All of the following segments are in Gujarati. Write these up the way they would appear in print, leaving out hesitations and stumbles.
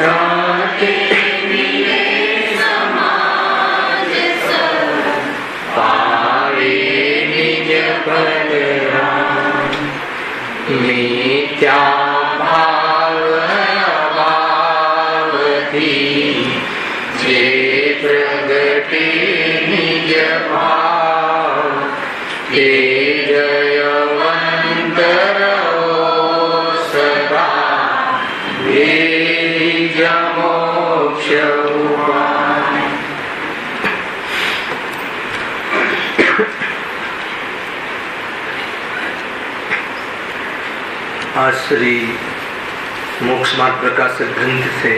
જાતે પાવે નિજ પદરામ મિથ્યા ભાવ અભાવથી જે પ્રગટે નિજ ભાવ તે જયવંત રહો સદા એ જ મોક્ષ ઉપાય. आज श्री मोक्ष मार्ग प्रकाशक ग्रंथ से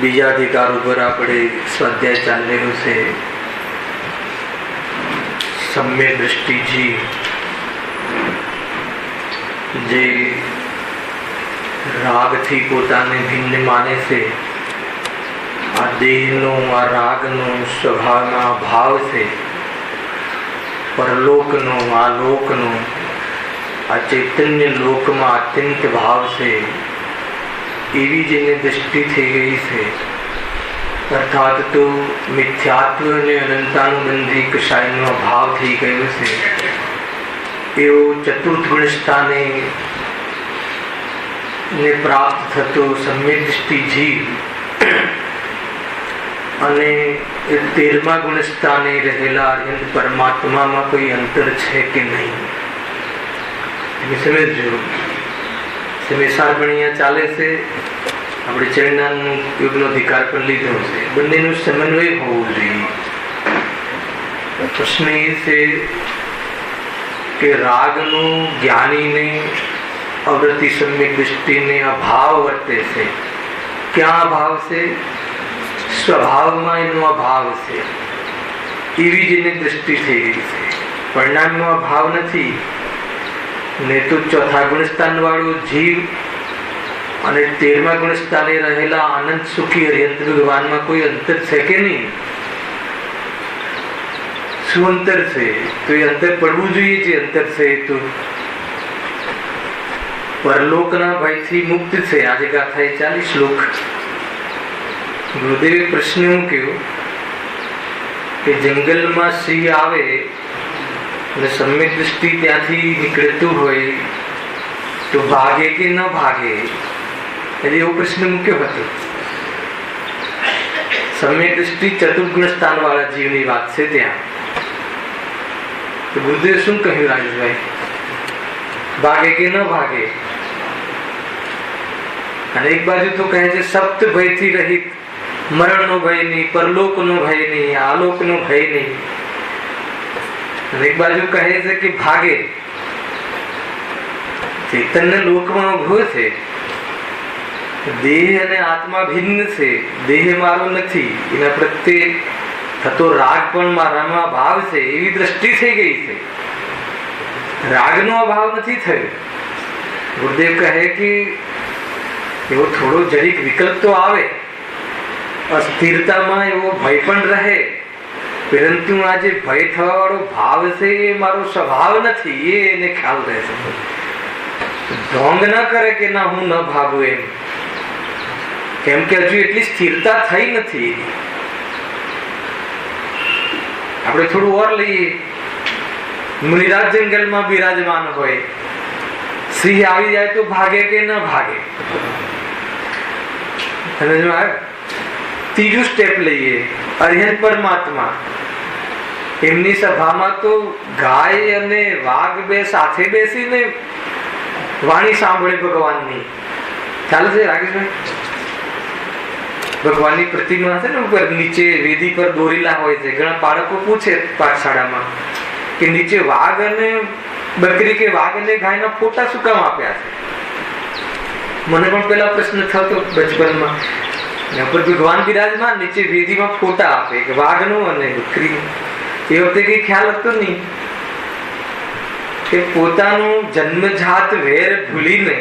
बीजा अधिकार पर આપણે સ્વાધ્યાય ચાલી રહ્યો છે. सम्यक दृष्टि जी જે રાગથી પોતાને ભિન્ન માને છે, આ દેહનો આ રાગનો સ્વભાવના ભાવ છે, પરલોકનો આ લોકનો આ ચૈતન્ય લોકમાં અત્યંત ભાવ છે, એવી જેને દૃષ્ટિ થઈ ગઈ છે. અર્થાત તો મિથ્યાત્વ અને અનંતાનુબંધી કશાયનો ભાવ થઈ ગયો છે. એવો ચતુર્થ ગુણ સ્થાને ને પ્રાપ્ત થતો સમ્યક દૃષ્ટિ જીવ અને 13મા ગુણ સ્થાને રહેલા અર્યંત પરમાત્મામાં કોઈ અંતર છે કે નહીં સમજો. સમયસાર પણ અહીંયા ચાલે છે. આપણે ચરણાનો યોગનો અધિકાર પણ લીધો છે. બંનેનું સમન્વય હોવું જોઈએ. પ્રશ્ન એ છે કે રાગનો જ્ઞાનીને અવૃત્તિ સમ્યક દૃષ્ટિને અભાવ વર્તે છે. ક્યાં અભાવ છે? સ્વભાવમાં એનો અભાવ છે. એવી જેને દૃષ્ટિ થઈ ગઈ છે. પરિણામનો અભાવ નથી. ને તો ચોથા ગુણસ્થાન વાળો જીવ અને 13મા ગુણસ્થાને રહેલા આનંદ સુખી અર્યંત ભગવાનમાં કોઈ અંતર છે કે નહીં? શું અંતર છે? તો એ અંતર પડવું જોઈએ. જે અંતર છે તો પરલોકના ભયથી મુક્ત છે. આજે ગાથા 40 શ્લોક ગુરુદેવે પ્રશ્ન મૂક્યો કે જંગલમાં સિંહ આવે અને સમ્યક દૃષ્ટિ ત્યાંથી નીકળતું હોય તો ભાગે કે ન ભાગે? એટલે એવો પ્રશ્ન મૂક્યો હતો. સમ્યક દૃષ્ટિ ચતુર્ગુણ સ્થાન વાળા જીવની વાત છે ત્યાં. તો ગુરુદેવ શું કહ્યું રાજેશભાઈ? ભાગે કે ન ભાગે? અને એક બાજુ તો કહે છે સપ્ત ભયથી રહિત, મરણનો ભય નહીં, પરલોકનો ભય નહીં, આલોકનો ભય નહીં. અને એક બાજુ કહે છે કે ભાગે. ચૈતન્ય લોકમાં ઉભો છે. દેહ અને આત્મા ભિન્ન છે. દેહ મારો નથી. એના પ્રત્યે થતો રાગ પણ મારામાં ભાવ છે. એવી દ્રષ્ટિ થઈ ગઈ છે. રાગનો અભાવ નથી થયો. ગુરુદેવ કહે કે એવો થોડો જરીક વિકલ્પ તો આવે, અસ્થિરતામાં એવો ભય પણ રહે, પરંતુ આ જે ભય થવા વાળો ભાવ છે એ મારો સ્વભાવ નથી. એ એને ખ્યાલ રહેશે. ઢોંગ ન કરે કે ના હું ન ભાગું એમ, કેમ કે હજુ એટલી સ્થિરતા થઈ નથી. આપણે થોડું ઓર લઈએ. મુનિરાજ જંગલમાં બિરાજમાન હોય, સિંહ આવી જાય તો ભાગે કે ન ભાગે? ત્રીજું સ્ટેપ લઈએ. અર્યંત પરમાત્મા, એમની સભામાં તો ગાય અને વાઘ બે સાથે બેસીને વાણી સાંભળે ભગવાનની. ખ્યાલ છે રાકેશભાઈ? ભગવાનની પ્રતિમા છે ને ઉપર નીચે વેદી પર દોરેલા હોય છે. ઘણા બાળકો પૂછે પાઠશાળામાં કે નીચે વાઘ અને બકરી કે વાઘ અને ગાયના ફોટા શું કામ આપ્યા છે? મને પણ પેલા પ્રશ્ન થતો બચપનમાં. ઉપર ભગવાન બિરાજમાન, નીચે વેદીમાં ફોટા આપે કે વાઘનો અને બકરીનો. એ વખતે કઈ ખ્યાલ હતો નહીં કે પોતાનું જન્મજાત વેર ભૂલીને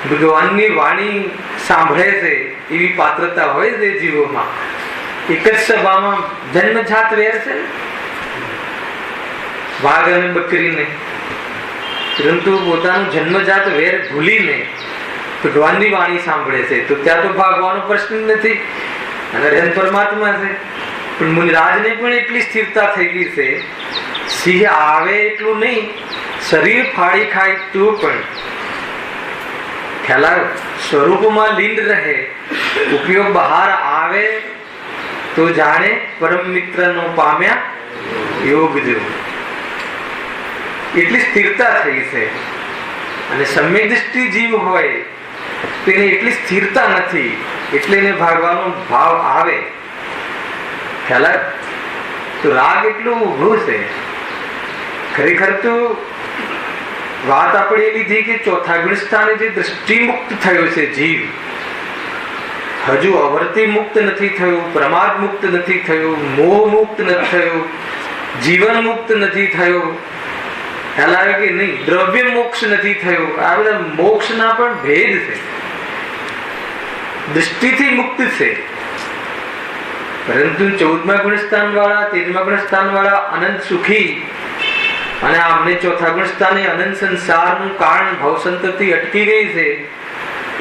ભગવાનની વાણી સાંભળે છે એવી પાત્રતા હોય છે જીવોમાં. એક જ સભામાં જન્મજાત વેર છે ને વાઘ અને બકરીને, પરંતુ પોતાનું જન્મજાત વેર ભૂલીને તો ભગવાનની વાણી સાંભળે છે તો ત્યાં તો ભાગવાનો પ્રશ્ન નથી, અને હૃદય પરમાત્મા છે. પણ મુનિરાજને પણ એટલી સ્થિરતા થઈ ગઈ છે, સિંહ આવે એટલું નહીં, શરીર ફાડી ખાય તો પણ ખ્યાલ આવ્યો, સ્વરૂપમાં લીન રહે, ઉપયોગ બહાર આવે તો જાણે પરમ મિત્ર નો પામ્યા યોગ જેવું. એટલી સ્થિરતા થઈ છે. અને સમ્યક દ્રષ્ટિ જીવ હોય તેને એટલી સ્થિરતા નથી, એટલે એને ભાગવાનો ભાવ આવે. ખ્યાલ તો રાગ એટલું ઉભું છે. ખરેખર તો વાત આપણે એ લીધી કે ચોથા ગુણ સ્થાને જે દ્રષ્ટિ મુક્ત થયો છે જીવ, હજુ અવર્તી મુક્ત નથી થયું, પ્રમાદ મુક્ત નથી થયું, મોહ મુક્ત નથી થયું, જીવન મુક્ત નથી થયું. ખ્યાલ આવે કે નહીં? દ્રવ્ય મોક્ષ નથી થયું. આ બધા મોક્ષના પણ ભેદ છે. દૃષ્ટિથી મુક્ત છે, પરંતુ 14મા ગુણસ્થાન વાળા, 13મા ગુણસ્થાન વાળા અનંત સુખી, અને આમને ચોથા ગુણસ્થાને અનંત સંસારનું કારણ ભવ સંતતિ અટકી ગઈ છે,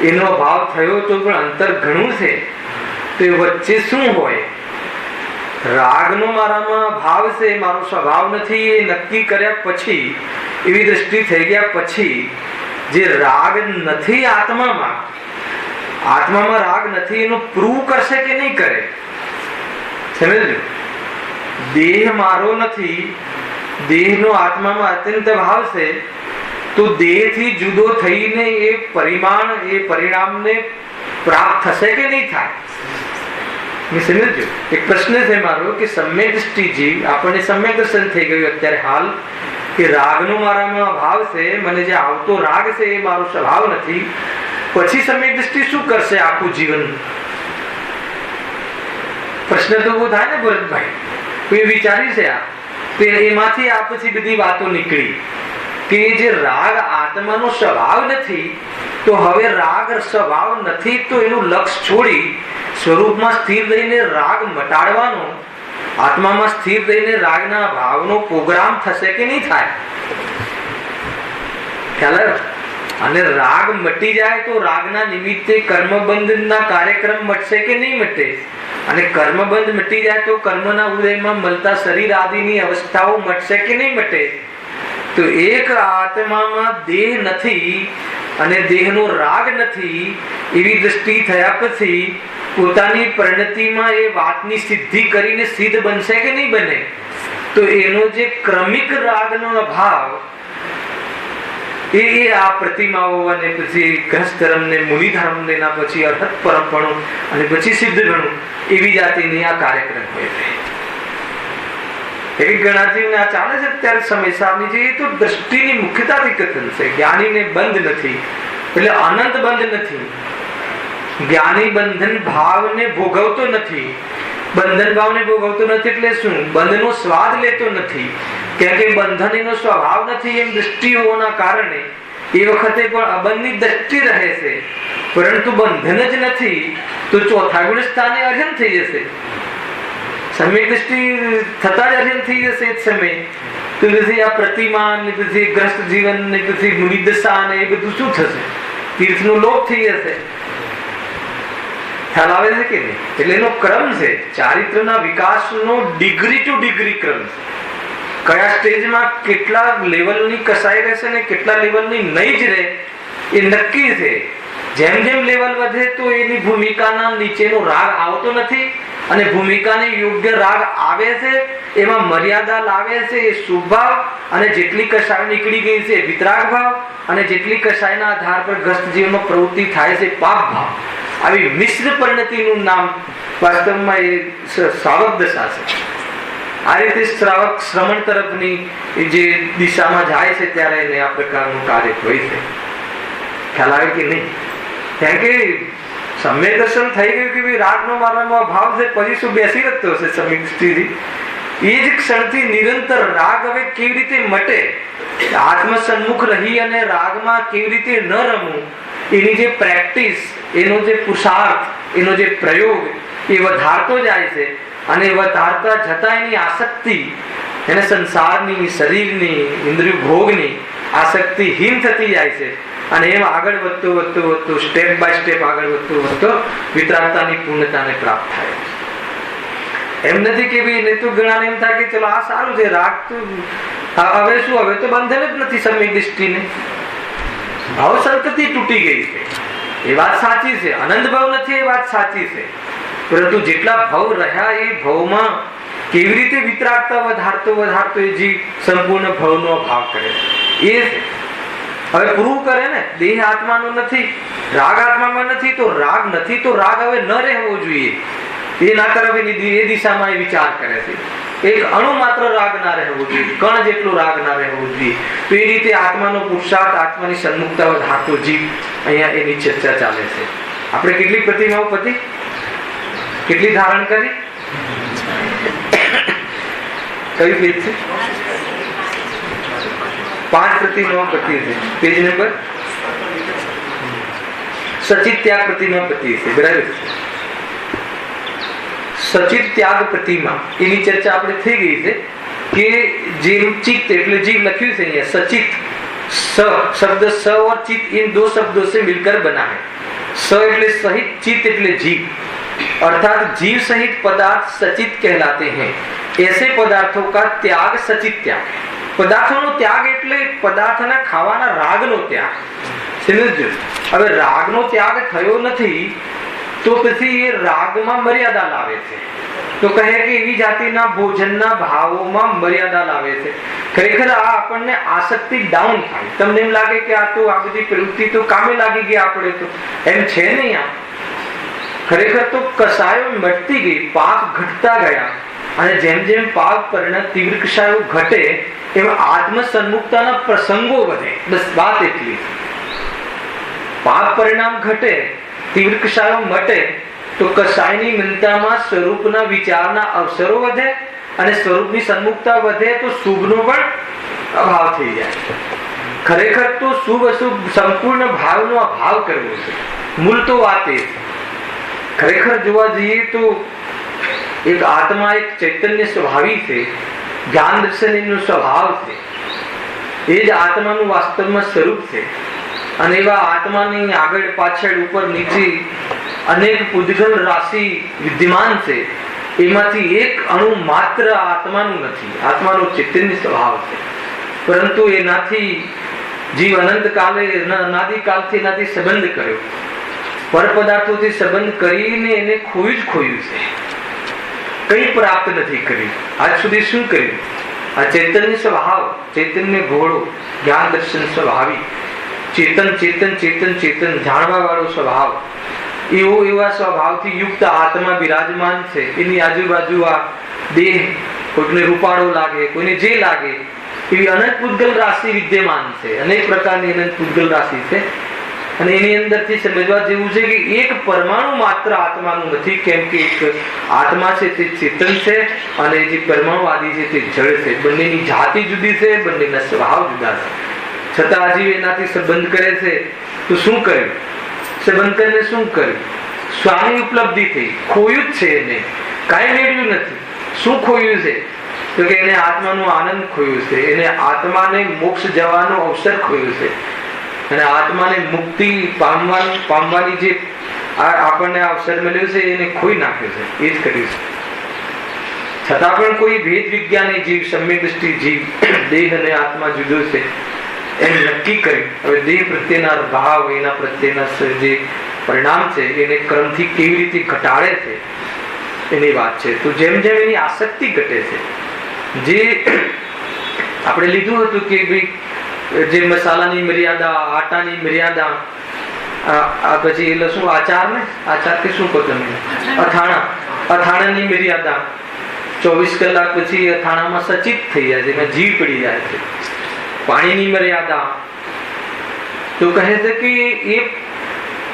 એનો ભાવ થયો તો પણ અંતર ઘણું છે. તો એ વચ્ચે શું હોય? રાગનો મારામાં ભાવ છે, મારો સ્વભાવ નથી, એ નક્કી કર્યા પછી, એવી દ્રષ્ટિ થઈ ગયા પછી, જે રાગ નથી આત્મામાં રાગ નથી એનું પ્રૂવ કરશે કે નહીં કરે? સમજ્યું? દેહ મારો નથી, દેહનો આત્મામાં અત્યંત ભાવ છે, તો દેહથી જુદો થઈને એ પરિમાણ, એ પરિણામને પ્રાપ્ત થશે કે નહીં થાય? સમજો. એક પ્રશ્ન છે મારો કે સમ્યક દ્રષ્ટિ જીવ, આપણને સમ્યક દર્શન થઈ ગયું અત્યારે હાલ કે રાગનો મારામાં ભાવ છે, મને જે આવતો રાગ છે એ મારો સ્વભાવ નથી. પછી સમ્યક દ્રષ્ટિ શું કરશે આખું જીવન? પ્રશ્ન તો ઉભો થાય ને ભરતભાઈ, કોઈ વિચારી છે આ? તો એમાંથી આ પછી બધી વાતો નીકળી કે જે રાગ આત્માનો સ્વભાવ નથી, તો હવે રાગ સ્વભાવ નથી તો એનું લક્ષ છોડી સ્વરૂપમાં સ્થિર રહીને રાગ મટાડવાનો, આત્મામાં સ્થિર રહીને રાગના ભાવનો પ્રોગ્રામ થશે કે નહીં થાય? ખ્યાલ આવ્યો? અને રાગ મટી જાય તો રાગના નિમિત્તે કર્મબંધના કાર્યક્રમ મટશે કે નહીં મટે? અને કર્મબંધ મટી જાય તો કર્મના ઉદયમાં મળતા શરીર આદિની અવસ્થાઓ મટશે કે નહીં મટે? તો એક આત્મામાં દેહ નથી અને દેહનો રાગ નથી એવી દ્રષ્ટિ થયા પછી પોતાની પરિણતિમાં એ વાતની સિદ્ધિ કરીને સિદ્ધ બનશે કે નહીં બને? તો એનો જે ક્રમિક રાગનો અભાવ એ આ પ્રતિમાઓ અને પછી ગ્રસ્ત ધર્મ ને મુનિ ધર્મ ને પછી અર્હત પરમપણું અને પછી સિદ્ધ ગણું એવી જાતિની આ કાર્યક્રમ હોય છે. એવી ગણાતી આ ચાલે છે અત્યારે સમય સારની છે. એ તો દ્રષ્ટિની મુખ્યતાથી કથન છે. જ્ઞાનીને બંધ નથી એટલે અનંત બંધ નથી. જ્ઞાની બંધન ભાવને ભોગવતો નથી. બંધન ભાવને ભોગવતો નથી એટલે શું? બંધનો સ્વાદ લેતો નથી. કેમ કે બંધન એનો સ્વભાવ નથી એમ દ્રષ્ટિ હોવાના કારણે એ વખતે પણ અબંધની દ્રષ્ટિ રહે છે, પરંતુ બંધન જ નથી તો ચોથા ગુણ સ્થાને અર્જન થઈ જશે. સમ્યક દ્રષ્ટિ થતા જ અર્જન થઈ જશે એ સમય. તો પછી આ પ્રતિમા ને પછી ગ્રસ્ત જીવન ને પછી મુનિદશા ને એ બધું શું થશે? તીર્થનો લોપ થઈ જશે. ખ્યાલ આવે છે કે નહીં? એટલે એનો ક્રમ છે, ચારિત્રના વિકાસનો ડિગ્રી ટુ ડિગ્રી ક્રમ છે. કયા સ્ટેજમાં કેટલા લેવલની કસાઈ રહેશે ને કેટલા લેવલની નહીં જ રહે એ નક્કી છે. જેમ જેમ લેવલ વધે તો એની ભૂમિકાના નીચેનો રાગ આવતો નથી, અને ભૂમિકાને યોગ્ય રાગ આવે છે એમાં મર્યાદા લાવે છે એ શુભ ભાવ, અને જેટલી કસાઈ નીકળી ગઈ છે વિતરાગ ભાવ, અને જેટલી કસાઈના આધાર પર ગ્રસ્ત જીવનમાં પ્રવૃત્તિ થાય છે પાપ ભાવ. આવી મિશ્ર પરિણતિનું નામ વાસ્તવમાં એ શ્રાવક દશા છે. આ રીતે શ્રાવક શ્રમણ તરફની જે દિશામાં જાય છે ત્યારે એને આ પ્રકારનું કાર્ય હોય છે. ખ્યાલ આવે કે નહીં? કારણ કે સમ્યક દર્શન થઈ ગયું કે ભાઈ રાગનો મારામાં ભાવ છે, પછી શું બેસી રહેતો હશે સમ્યક દૃષ્ટિથી? એ જ ક્ષણથી નિરંતર રાગ હવે કેવી રીતે મટે, આત્મ સન્મુખ રહી અને રાગમાં કેવી રીતે ન રમવું, એની જે પ્રેક્ટિસ, એનો જે પુરુષાર્થ, એનો જે પ્રયોગ એ વધારતો જાય છે. અને વધારતા જતા એની આસક્તિ, એને સંસારની, શરીરની, ઇન્દ્રિય ભોગની આસક્તિ હીન થતી જાય છે. અને એમ આગળ વધતો સ્ટેપ બાય સ્ટેપ આગળ વધતો વિતરાગતાની પૂર્ણતાને પ્રાપ્ત થાય. એમ નથી કે ભાઈ નહીં તો ઘણા એમ થાય કે ચલો આ સારું છે, રાગ તો હવે શું, હવે તો બંધન જ નથી સમ્યક દૃષ્ટિને, ભાવ સંતતિ તૂટી ગઈ છે. એ વાત સાચી છે, આનંદ ભાવ નથી, એ વાત સાચી છે. પરંતુ જેટલા ભાવ રહ્યા એ ભાવમાં કેવી રીતે વિતરાગતા વધારતો એ જીવ સંપૂર્ણ ભાવનો ભાવ કરે એ હવે પ્રૂવ કરે ને. દેહ આત્માનો નથી, રાગ આત્મામાં નથી, તો રાગ નથી તો રાગ હવે ન રહેવો જોઈએ એના તરફ એ દિશામાં એ વિચાર કરે છે. એક અણુ માત્ર રાગ ના રહેવો જોઈએ, કણ જેટલો રાગ ના રહેવો જોઈએ. તો એ રીતે આત્માનો પુરુષાર્થ, આત્માની સન્મુખતા વધારતો જીવ, અહીંયા એની ચર્ચા ચાલે છે. આપણે કેટલી પ્રતિમાઓ પતિ, કેટલી ધારણ કરી, કઈ પેજ છે? 5 પ્રતિમાઓ પતિ છે. પેજ નંબર સચિત ત્યાગ પ્રતિમા પતિ છે, બરાબર છે. સચિત ત્યાગ પ્રતિમા એની ચર્ચા આપણે થઈ ગઈ છે કે જે चित्त એટલે जीव લખ્યું છે અહીંયા सचित, स शब्द स और चित्त इन दो शब्दों से मिलकर बना है. स એટલે सहित, चित्त એટલે जीव, अर्थात जीव सहित पदार्थ सचित कहलाते हैं. ऐसे पदार्थों का त्याग सचित त्याग. પદાર્થોનો ત્યાગ એટલે પદાર્થના ખાવાના રાગનો ત્યાગ. સમજો, હવે રાગનો ત્યાગ થયો નથી તો પછી એ રાગમાં મર્યાદા લાવે છે. તો કહે કે એવી જાતિના ભોજનના ભાવોમાં મર્યાદા લાવે છે. ખરેખર આ આપણને આસક્તિ ડાઉન થાય. તમને એમ લાગે કે આ તો આ બધી પ્રવૃત્તિ તો કામે લાગી ગઈ, આપણે તો એમ છે નહીં. આ ખરેખર તો કસાયો મટતી ગઈ, પાપ ઘટતા ગયા, અને જેમ જેમ પાપ પરિણત તીવ્ર કસાયો ઘટે એમ આત્મ સન્મુખતાના પ્રસંગો વધે. બસ વાત એટલી. પાપ પરિણામ ઘટે, તીવ્ર કસાયો મટે તો કસાયની મનતામાં સ્વરૂપના વિચારના અવસરો વધે, અને સ્વરૂપની સન્મુખતા વધે તો શુભનો પણ અભાવ થઈ જાય. ખરેખર તો શુભ અશુભ સંપૂર્ણ ભાવનો અભાવ કરવો છે. મૂળ તો વાત એ છે. ખરેખર જોવા જઈએ તો એક આત્મા, એક ચૈતન્ય સ્વભાવી છે, જ્ઞાન દર્શન એનો સ્વભાવ છે. એ જ આત્માનું વાસ્તવમાં સ્વરૂપ છે. અને એવા આત્માની આગળ પાછળ ઉપર નીચે અનેક પૂજગલ રાશિ વિદ્યમાન છે. એમાંથી એક અણુ માત્ર આત્માનું નથી. આત્માનો ચૈતન્ય સ્વભાવ છે, પરંતુ એનાથી જીવ અનંત કાલે અનાદિકાલથી એનાથી સંબંધ કર્યો, પર પદાર્થોથી સંબંધ કરીને એને ખોયું છે. કઈ પ્રાપ્ત નથી કર્યું. આજ સુધી શું કર્યું? આ ચૈતન્ય સ્વભાવ, ચૈતન્ય ઘોડો, જ્ઞાન દર્શન સ્વભાવી, ચેતન જાણવા વાળો સ્વભાવ, એવા સ્વભાવથી યુક્ત આત્મા બિરાજમાન છે. એની આજુબાજુ આ દેહ, કોઈને રૂપાળો લાગે, કોઈને જે લાગે, એવી અનંત પૂતગલ રાશિ વિદ્યમાન છે. અનેક પ્રકારની અનંત પૂતગલ રાશિ છે. અને એની અંદરથી સમજવા જેવું છે કે એક પરમાણુ માત્ર આત્માનું નથી. કેમ કે એક આત્મા છે તે ચેતન છે, અને જે પરમાણુ આદિ છે તે જળ છે. બંનેની જાતિ જુદી છે, બંનેના સ્વભાવ જુદા છે. છતાં હજી એનાથી સંબંધ કરે છે. તો શું કર્યું? સંબંધ કરીને શું કર્યું? સ્વામી ઉપલબ્ધિ થઈ. ખોયું જ છે, એને કાંઈ મેળવ્યું નથી. શું ખોયું છે? તો કે એને આત્માનો આનંદ ખોયું છે, એને આત્માને મોક્ષ જવાનો અવસર ખોયું છે, અને આત્માને મુક્તિ પામવાની જે આપણને અવસર મળ્યો છે એને ખોઈ નાખ્યો છે. એ જ કર્યું છે. છતાં પણ કોઈ ભેદ વિજ્ઞાની જીવ, સમ્યક દ્રષ્ટિ જીવ, દેહ અને આત્મા જુદો છે એમ નક્કી કર્યું. હવે દેહ પ્રત્યેના ભાવ, એના પ્રત્યેના જે પરિણામ છે એને ક્રમથી કેવી રીતે ઘટાડે છે એની વાત છે. તો જેમ જેમ એની આસક્તિ ઘટે છે, જે આપણે લીધું હતું કે ભાઈ જે મસાલાની મર્યાદા, આટાની મર્યાદા, પછી એટલે શું આચાર ને, આચાર કે શું કહો તમે, અથાણાની મર્યાદા, 24 કલાક પછી અથાણામાં સચિત થઈ જાય છે, એમાં જીવ પડી જાય છે. પાણીની મર્યાદા. તો કહે છે કે એ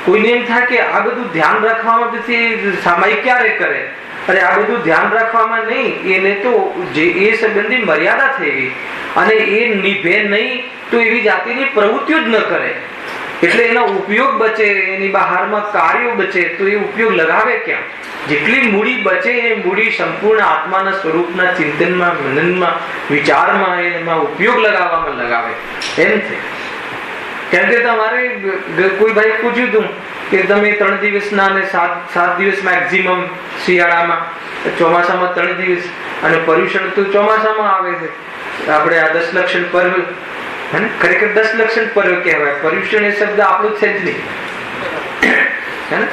કોઈને એમ થાય કે આ બધું ધ્યાન રાખવામાં પછી સામાયિક ક્યારે કરે? અરે આ બધું ધ્યાન રાખવામાં નહીં, એને તો જે એ સંબંધી મર્યાદા થઈ ગઈ, અને એ નિભે નહીં તો એવી જાતિની પ્રવૃત્તિઓ જ ન કરે. એટલે એનો ઉપયોગ બચે, એની બહારમાં કાર્યો બચે, તો એ ઉપયોગ લગાવે ક્યાં? જેટલી મૂડી બચે એ મૂડી સંપૂર્ણ આત્માના સ્વરૂપના ચિંતનમાં, મનનમાં, વિચારમાં, એમાં ઉપયોગ લગાવવામાં લગાવે. એમ છે કેમ કે તમારે કોઈ ભાઈ પૂછ્યું હતું કે તમે 3 દિવસના અને 7 દિવસ મેક્સિમમ શિયાળામાં, ચોમાસામાં 3 દિવસ, અને પર્યુષણ તો ચોમાસામાં આવે છે. આપણે આ 10 લક્ષણ પર્વ, ખરેખર 10 લક્ષણ પર્વ કહેવાય. પર્યુષણ એ શબ્દ આપણો છે જ નહીં,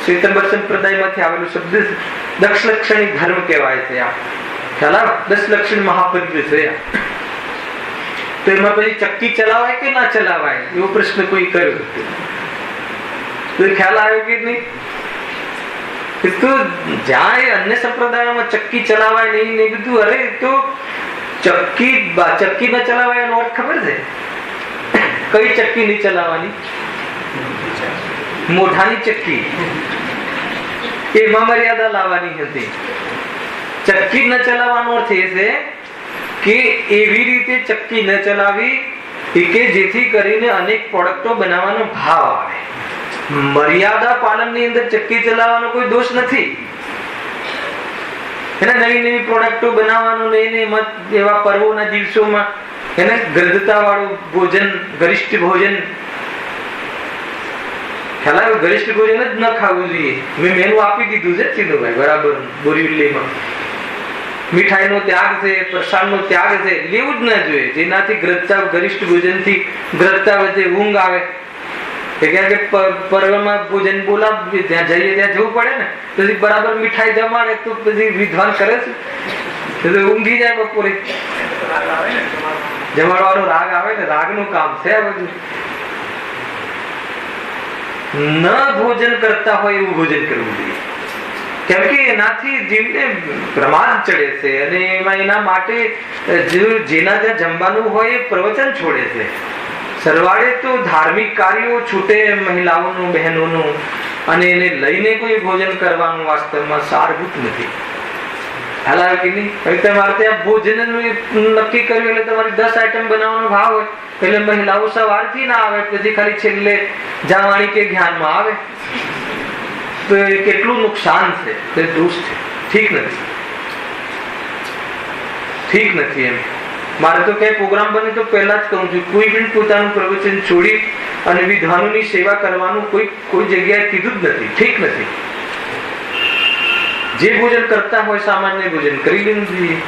શ્વેતાંબર સંપ્રદાયમાંથી આવેલો શબ્દ 10 લક્ષણી ધર્મ કહેવાય છે. આ ખ્યાલ આવે? 10 લક્ષણ મહાપર્વ છે. તો એમાં પછી ચક્કી ચલાવાય કે ના ચલાવાય એવો પ્રશ્ન કોઈ કર્યો તો ખ્યાલ આવ્યો કે નહીં? તો જ્યાં અન્ય સંપ્રદાયોમાં ચક્કી ચલાવાય નહીં ને બધું, અરે તો ચક્કી ન ચલાવાય એનો અર્થ ખબર છે? કઈ ચક્કી નહીં ચલાવવાની? મોઢાની ચક્કી, એમાં મર્યાદા લાવવાની હતી. ચક્કી ન ચલાવવાનો અર્થ એ છે કે એવી રીતે ચક્કી ન ચલાવી કે જેથી કરીને અનેક પ્રોડક્ટો બનાવવાનો ભાવ આવે. મર્યાદા પાલનની અંદર ચક્કી ચલાવવાનો કોઈ દોષ નથી. એને નવી નવી પ્રોડક્ટો બનાવવાનું લઈને એવા પર્વોના દિવસોમાં એને ગર્ધતા વાળું ભોજન, ગરિષ્ઠ ભોજન, ખ્યાલ આવ્યો? ગરિષ્ઠ ભોજન જ ન ખાવું જોઈએ. મેં મેનુ આપી દીધું છે ચિંતુભાઈ, બરાબર. બોરીવલીમાં મીઠાઈનો ત્યાગ છે, પ્રસાદનો ત્યાગ છે, લેવું જ ન જોઈએ. જેનાથી ગ્રહતા, ગરિષ્ઠ ભોજનથી ગ્રહતા વચ્ચે ઊંઘ આવે. કે પર્વમાં ભોજન બોલાવીએ, ત્યાં જઈએ ત્યાં જવું પડે ને, પછી બરાબર મીઠાઈ જમાડે તો પછી વિદ્વાન કરે છે, ઊંઘી જાય બપોરે. જમાડવાનો રાગ આવે ને, રાગનું કામ છે આ બધું. ન ભોજન કરતા હોય એવું ભોજન કરવું જોઈએ, કેમ કે એનાથી જીવને પ્રમાદ ચડે છે. અને એમાં એના માટે જેના ત્યાં જમવાનું હોય એ પ્રવચન છોડે છે. સરવાળે તો ધાર્મિક કાર્યો છૂટે મહિલાઓનું, બહેનોનું, અને એને લઈને કોઈ ભોજન કરવાનું વાસ્તવમાં સારભૂત નથી. ખ્યાલ આવે કે નહીં? તમારે ત્યાં ભોજન નક્કી કર્યું એટલે તમારી 10 આઈટમ બનાવવાનો ભાવ હોય એટલે મહિલાઓ સવારથી ના આવે, પછી ખાલી છેલ્લે જાવાણી કે જ્ઞાનમાં આવે તો એ કેટલું નુકસાન છે, તે દોષ છે. ઠીક નથી, ઠીક નથી. એમ મારે તો કઈ પ્રોગ્રામ બને તો પહેલા જ કહું છું, કોઈ પણ પોતાનું પ્રવચન છોડી અને વિદ્વાનોની સેવા કરવાનું કોઈ જગ્યાએ કીધું જ નથી. ઠીક નથી. જે ભોજન કરતા હોય સામાન્ય ભોજન કરી લેવું જોઈએ.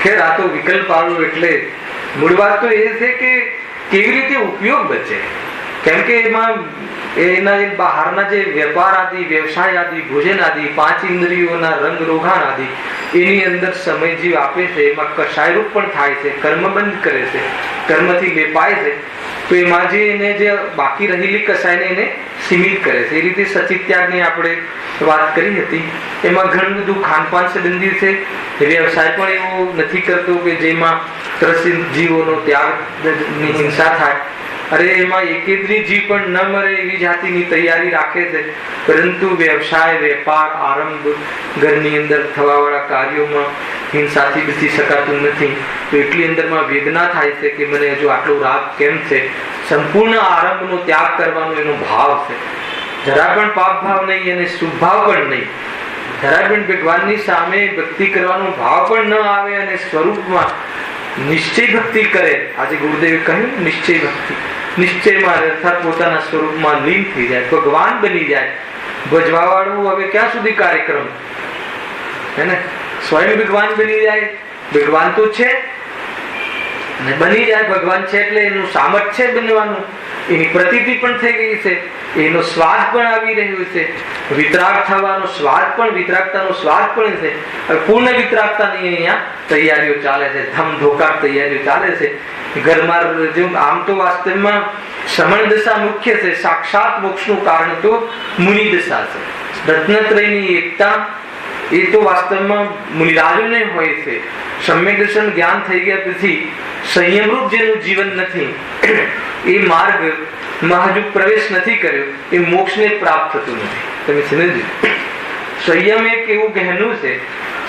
ખેર આ તો વિકલ્પ આવ્યો એટલે મૂળ વાત તો એ છે કે કેવી રીતે ઉપયોગ બચે. કેમ કે એમાં એના બહારના જે વેપાર આદિ, વ્યવસાય આદિ, ભોજન આદિ, 5 ઇન્દ્રિયોના રંગ રોગાણ આદિ, એની અંદર સમય જીવ આપે છે. એમાં કષાયરૂપ પણ થાય છે, કર્મ બંધ કરે છે, કર્મથી લેપાય છે. તો એમાં જે એને જે બાકી રહેલી કસાયને એને સીમિત કરે છે. એ રીતે સચિત ત્યાગની આપણે વાત કરી હતી. એમાં ઘણું બધું ખાનપાન સંબંધી છે. વ્યવસાય પણ એવો નથી કરતો કે જેમાં ત્રસિત જીવોનો ત્યાગની હિંસા થાય. અરે એમાં એકેદ્રી જીવ પણ ન મરે એવી જાતિની તૈયારી રાખે છે. પરંતુ વ્યવસાય, વેપાર, આરંભ, ઘરની અંદર થવા વાળા કાર્યોમાં હિંસાથી બચી શકાતું નથી. તો એટલી અંદરમાં વેદના થાય છે કે મને હજુ આટલો રાગ કેમ છે. સંપૂર્ણ આરંભનો ત્યાગ કરવાનો એનો ભાવ છે. જરા પણ પાપ ભાવ નહીં અને શુભ ભાવ પણ નહીં. જરા પણ ભગવાનની સામે ભક્તિ કરવાનો ભાવ પણ ન આવે અને સ્વરૂપમાં નિશ્ચય ભક્તિ કરે. આજે ગુરુદેવે કહ્યું નિશ્ચય ભક્તિ, નિશ્ચયમાં અર્થાત પોતાના સ્વરૂપમાં લીન થઈ જાય, ભગવાન બની જાય. ભજવા વાળું હવે ક્યાં સુધી કાર્યક્રમ હે ને? સ્વયં ભગવાન બની જાય. ભગવાન તો છે અને બની જાય. ભગવાન છે એટલે એનું સામર્થ્ય છે બનવાનું, એની પ્રતીતિ પણ થઈ ગઈ છે, એનો સ્વાદ પણ આવી રહ્યો છે. વિતરાગ થવાનો સ્વાદ પણ, વિતરાગતાનો સ્વાદ પણ છે. પૂર્ણ વિતરાગતાની અહીંયા તૈયારીઓ ચાલે છે, ધમધોકાર તૈયારીઓ ચાલે છે. ઘરમાં આમ તો વાસ્તવમાં શ્રમણ દશા મુખ્ય છે. સાક્ષાત મોક્ષનું કારણ તો મુનિ દશા છે. રત્નત્રયની એકતા એ તો વાસ્તવમાં મુનિરાજોને હોય છે. સમ્યક દર્શન જ્ઞાન થઈ ગયા પછી સંયમરૂપ જેનું જીવન નથી, એ માર્ગ હજુ પ્રવેશ નથી કર્યો, એ મોક્ષને પ્રાપ્ત થતું નથી. તમે સમજો, સંયમ એક એવું ગહેનું છે,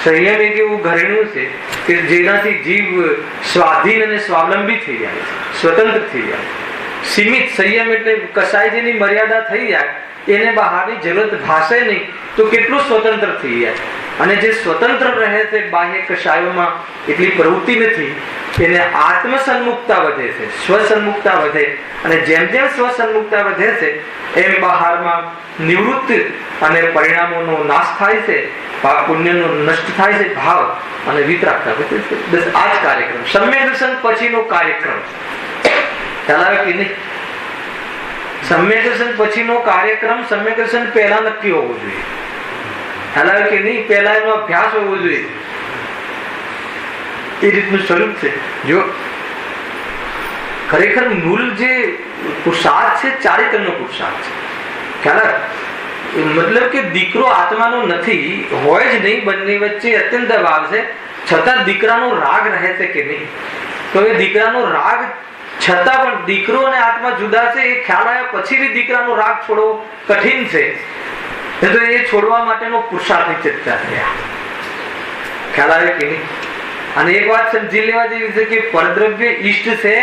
સંયમ એક એવું ઘરેણું છે કે જેનાથી જીવ સ્વાધીન અને સ્વાવલંબી થઈ જાય છે, સ્વતંત્ર થઈ જાય. સીમિત સંયમ એટલે કસાય જેની મર્યાદા થઈ જાય, એને બહારની જરૂરત ભાષે નહીં તો કેટલું સ્વતંત્ર થઈ જાય. અને જે સ્વતંત્ર રહે છે બાહ્ય કશાયોમાં એટલી પ્રવૃત્તિ નથી, એને આત્મસન્મુખતા વધે છે, સ્વસન્મુખતા વધે. અને જેમ જેમ સ્વસન્મુખતા વધે છે એમ બહારમાં નિવૃત્ત અને પરિણામોનો નાશ થાય છે, પાપ પુણ્યનો નષ્ટ થાય છે, ભાવ અને વિતરાગતા વધે છે. બસ આ જ કાર્યક્રમ સમ્યક દર્શન પછીનો કાર્યક્રમ. ખ્યાલ આવે કે નહીં? સમ્યક દર્શન પછીનો કાર્યક્રમ સમ્યક દર્શન પહેલા નક્કી હોવો જોઈએ. ખ્યાલ આવે કે નહીં? પહેલા એનો અભ્યાસ હોવો જોઈએ. એ રીતનું સ્વરૂપ છે. જો ખરેખર મૂળ જે પુરુષાર્થ છે ચારિત્રનો પુરુષાર્થ છે. ખ્યાલ? મતલબ કે દીકરો આત્માનો નથી, હોય જ નહીં, બંને વચ્ચે અત્યંત ભાવ છે, છતાં દીકરાનો રાગ રહે છે કે નહીં? તો એ દીકરાનો રાગ છતાં પણ દીકરો અને આત્મા જુદા છે એ ખ્યાલ આવ્યા પછી બી દીકરાનો રાગ છોડવો કઠિન છે. તો એ છોડવા માટેનો પુરુષાર્થની ચર્ચા થયા. ખ્યાલ આવે કે નહીં? અને એક વાત સમજી લેવા જેવી છે કે પરદ્રવ્ય ઈષ્ટ છે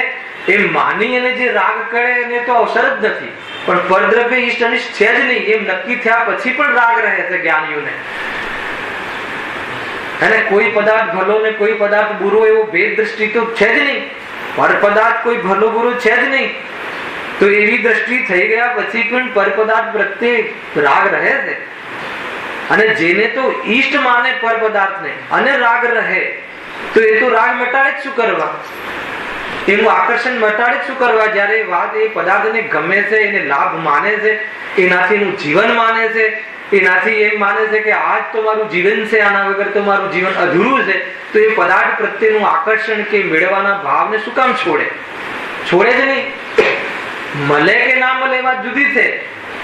એ માની અને જે રાગ કરે એને તો અવસર જ નથી. પણ પરદ્રવ્ય ઈષ્ટ અનિષ્ટ છે જ નહીં એમ નક્કી થયા પછી પણ રાગ રહે છે જ્ઞાનીઓને. અને કોઈ પદાર્થ ભલો ને કોઈ પદાર્થ બુરો એવો ભેદ દ્રષ્ટિ તો છે જ નહીં. પર પદાર્થ કોઈ ભલો બુરો છે જ નહીં. તો એવી દ્રષ્ટિ થઈ ગયા પછી પણ પર પદાર્થ પ્રત્યે રાગ રહે છે. અને જેને તો ઈષ્ટ માને પર પદાર્થને અને રાગ રહે તો એ તો રાગ મટાડે જ શું કરવા? એનું આકર્ષણ મટાડે જ શું કરવા? જયારે વાત એ પદાર્થને ગમે છે, એને લાભ માને છે, એનાથી એનું જીવન માને છે, એનાથી એમ માને છે કે આજ તો મારું જીવન છે, આના વગર તો મારું જીવન અધૂરું છે, તો એ પદાર્થ પ્રત્યેનું આકર્ષણ કે મેળવવાના ભાવને શું કામ છોડે? છોડે જ નહીં. મળે કે ના મળે વાત જુદી છે.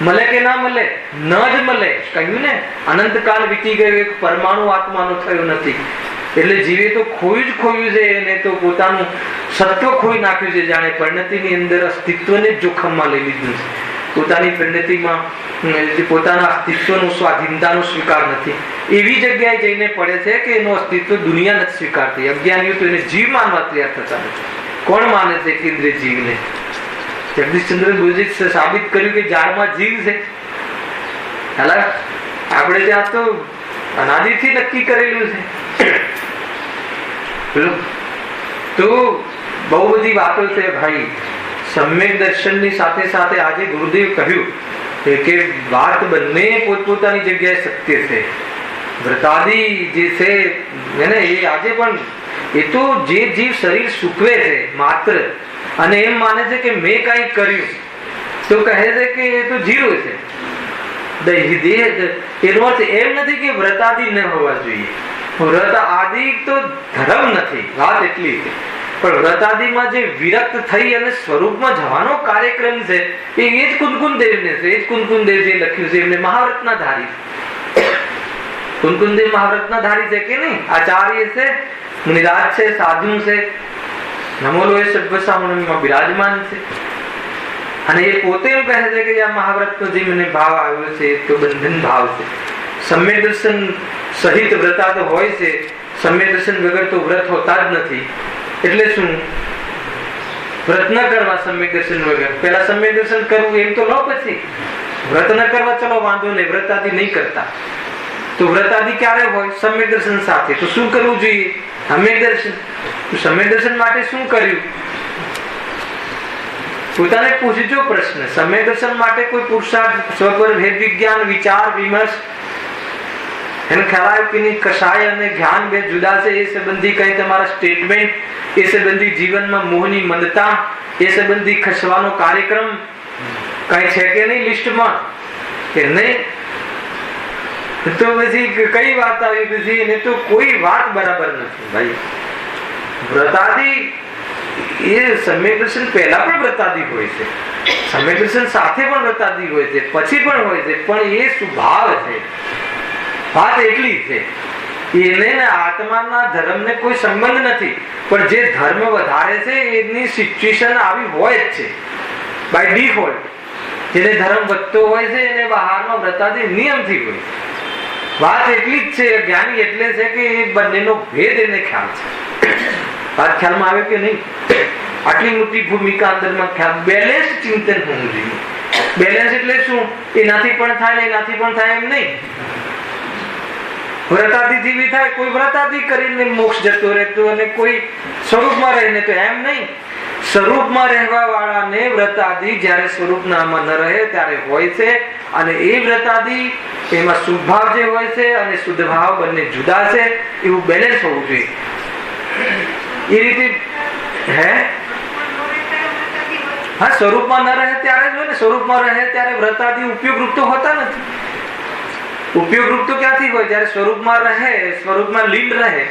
મળે કે ના મળે, ન જ મળે કહ્યું ને. અનંતકાળ વીતી ગયો, એક પરમાણુ આત્માનો થયો નથી. એટલે જીવે તો ખોયું જ ખોયું છે, એને તો પોતાનું સત્વ ખોઈ નાખ્યું છે. જાણે પરિણતિની અંદર અસ્તિત્વને જોખમમાં લઈ લીધું છે. પોતાની પરિણતિમાં પોતાના અસ્તિત્વનો સ્વાધીનતાનો સ્વીકાર નથી. એવી જગ્યાએ જઈને પડે છે કે એનું અસ્તિત્વ દુનિયા નથી સ્વીકારતી. અજ્ઞાનીઓ તો એને જીવ માનવા તૈયાર થતા નથી. કોણ માને છે કેન્દ્રીય જીવને? જગદીશચંદ્ર બોઝે સાબિત કર્યું કે ઝાડમાં જીવ છે. આપણે ત્યાં તો અનાદિથી નક્કી કરેલું છે. તો બહુ બધી વાતો છે ભાઈ. સમ્યક દર્શનની સાથે સાથે આજે ગુરુદેવ કહ્યું કે વાત બંને પોતપોતાની જગ્યાએ સત્ય છે. વ્રતાદિ જે છે એને એ આજે પણ એ તો જે જીવ શરીર સૂકવે છે માત્ર અને એમ માને છે કે મેં કઈ કર્યું તો કહે છે કે એ તો જીરો છે. એનો અર્થ એમ નથી કે વ્રતાદિ ન હોવા જોઈએ. વ્રત આદિ તો ધર્મ નથી, વાત એટલી છે. પણ વ્રતાદિમાં જે વિરક્ત થઈ અને સ્વરૂપમાં જવાનો કાર્યક્રમ છે એ જ કુંદકુંદેવને છે. એ જ કુંદકુંદેવ જે લખ્યું છે એમને મહાવ્રતના ધારી. કુંદકુંદેવ મહાવ્રતના ધારી છે કે નહીં? આચાર્ય છે, મુનિરાજ છે, સાધુ છે, નમોલો એ સર્વસામણમાં બિરાજમાન છે. અને એ પોતે એમ કહે છે કે આ મહાવ્રતનો જે મને ભાવ આવ્યો છે તો બંધન ભાવ છે. સમ્યક દર્શન સહિત વ્રતા તો હોય છે, સમ્યક દર્શન વગર તો વ્રત હોતા જ નથી. એટલે શું? વ્રત ન કરવા સમ્યક દર્શન વગર. પેલા સમ્યક દર્શન કરવું એમ તો લો, પછી વ્રત ન કરવા ચલો વાંધો નહીં, વ્રતાદિ નહીં કરતા. તો વ્રતાદિ ક્યારે હોય? સમ્યક દર્શન સાથે. તો શું કરવું જોઈએ? સમ્યક દર્શન. સમ્યક દર્શન માટે શું કર્યું? પોતાને પૂછજો પ્રશ્ન. સમ્યક દર્શન માટે કોઈ પુરુષાર્થ, સ્વપર ભેદ વિજ્ઞાન, વિચાર વિમર્શ, એને ખ્યાલ આવ્યો કે નહીં? કષાય અને જ્ઞાન બે જુદા છે એ સંબંધી કઈ તમારા સ્ટેટમેન્ટ, એ સંબંધી જીવનમાં મોહની મંદતા, એ સંબંધી ખસવાનો કાર્યક્રમ કઈ છે કે નહીં લિસ્ટમાં? કે નહીં? તો પછી કઈ વાત આવી? પછી એને તો કોઈ વાત બરાબર નથી ભાઈ. વ્રતાદિ એ સમ્યક દર્શન પહેલા પણ વ્રતાદિ હોય છે, સમ્યક દર્શન સાથે પણ વ્રતાદિ હોય છે, પછી પણ હોય છે. પણ એ સ્વભાવ છે. વાત એટલી છે એને આત્માના ધર્મને કોઈ સંબંધ નથી. પણ જે ધર્મ વધારે છે એની સિચ્યુએશન આવી હોય જ છે બાય ડિફોલ્ટ. જેને ધર્મ વધતો હોય છે એને બહારમાં વ્રતાદિ નિયમથી હોય. વાત એટલી જ છે. જ્ઞાની એટલે છે કે એ બંનેનો ભેદ એને ખ્યાલ છે. વાત ખ્યાલમાં આવે કે નહીં? આટલી મોટી ભૂમિકા અંદરમાં ખ્યાલ. બેલેન્સ ચિંતન હોવું જોઈએ. બેલેન્સ એટલે શું? એનાથી પણ થાય ને એનાથી પણ થાય એમ નહીં. વ્રતાદિ જીવી થાય, કોઈ વ્રતાદિ કરીને મોક્ષ જતો રહેતો અને કોઈ સ્વરૂપમાં રહીને. તો એમ નહીં, સ્વરૂપમાં રહેવા વાળાને વ્રતાદિ જ્યારે સ્વરૂપનામાં ન રહે ત્યારે હોય છે. અને એ વ્રતાદિ એમાં શુભ ભાવ જે હોય છે અને શુદ્ધ ભાવ બંને જુદા છે, એવું બેલેન્સ હોવું જોઈએ. એ રીતે હે હા, સ્વરૂપમાં ન રહે ત્યારે જ હોય ને. સ્વરૂપમાં રહે ત્યારે વ્રતાદિ ઉપયોગ રૂપ તો હોતા નથી. ઉપયોગ રૂપ તો ક્યાંથી હોય? જ્યારે સ્વરૂપમાં રહે, સ્વરૂપમાં લીન રહે,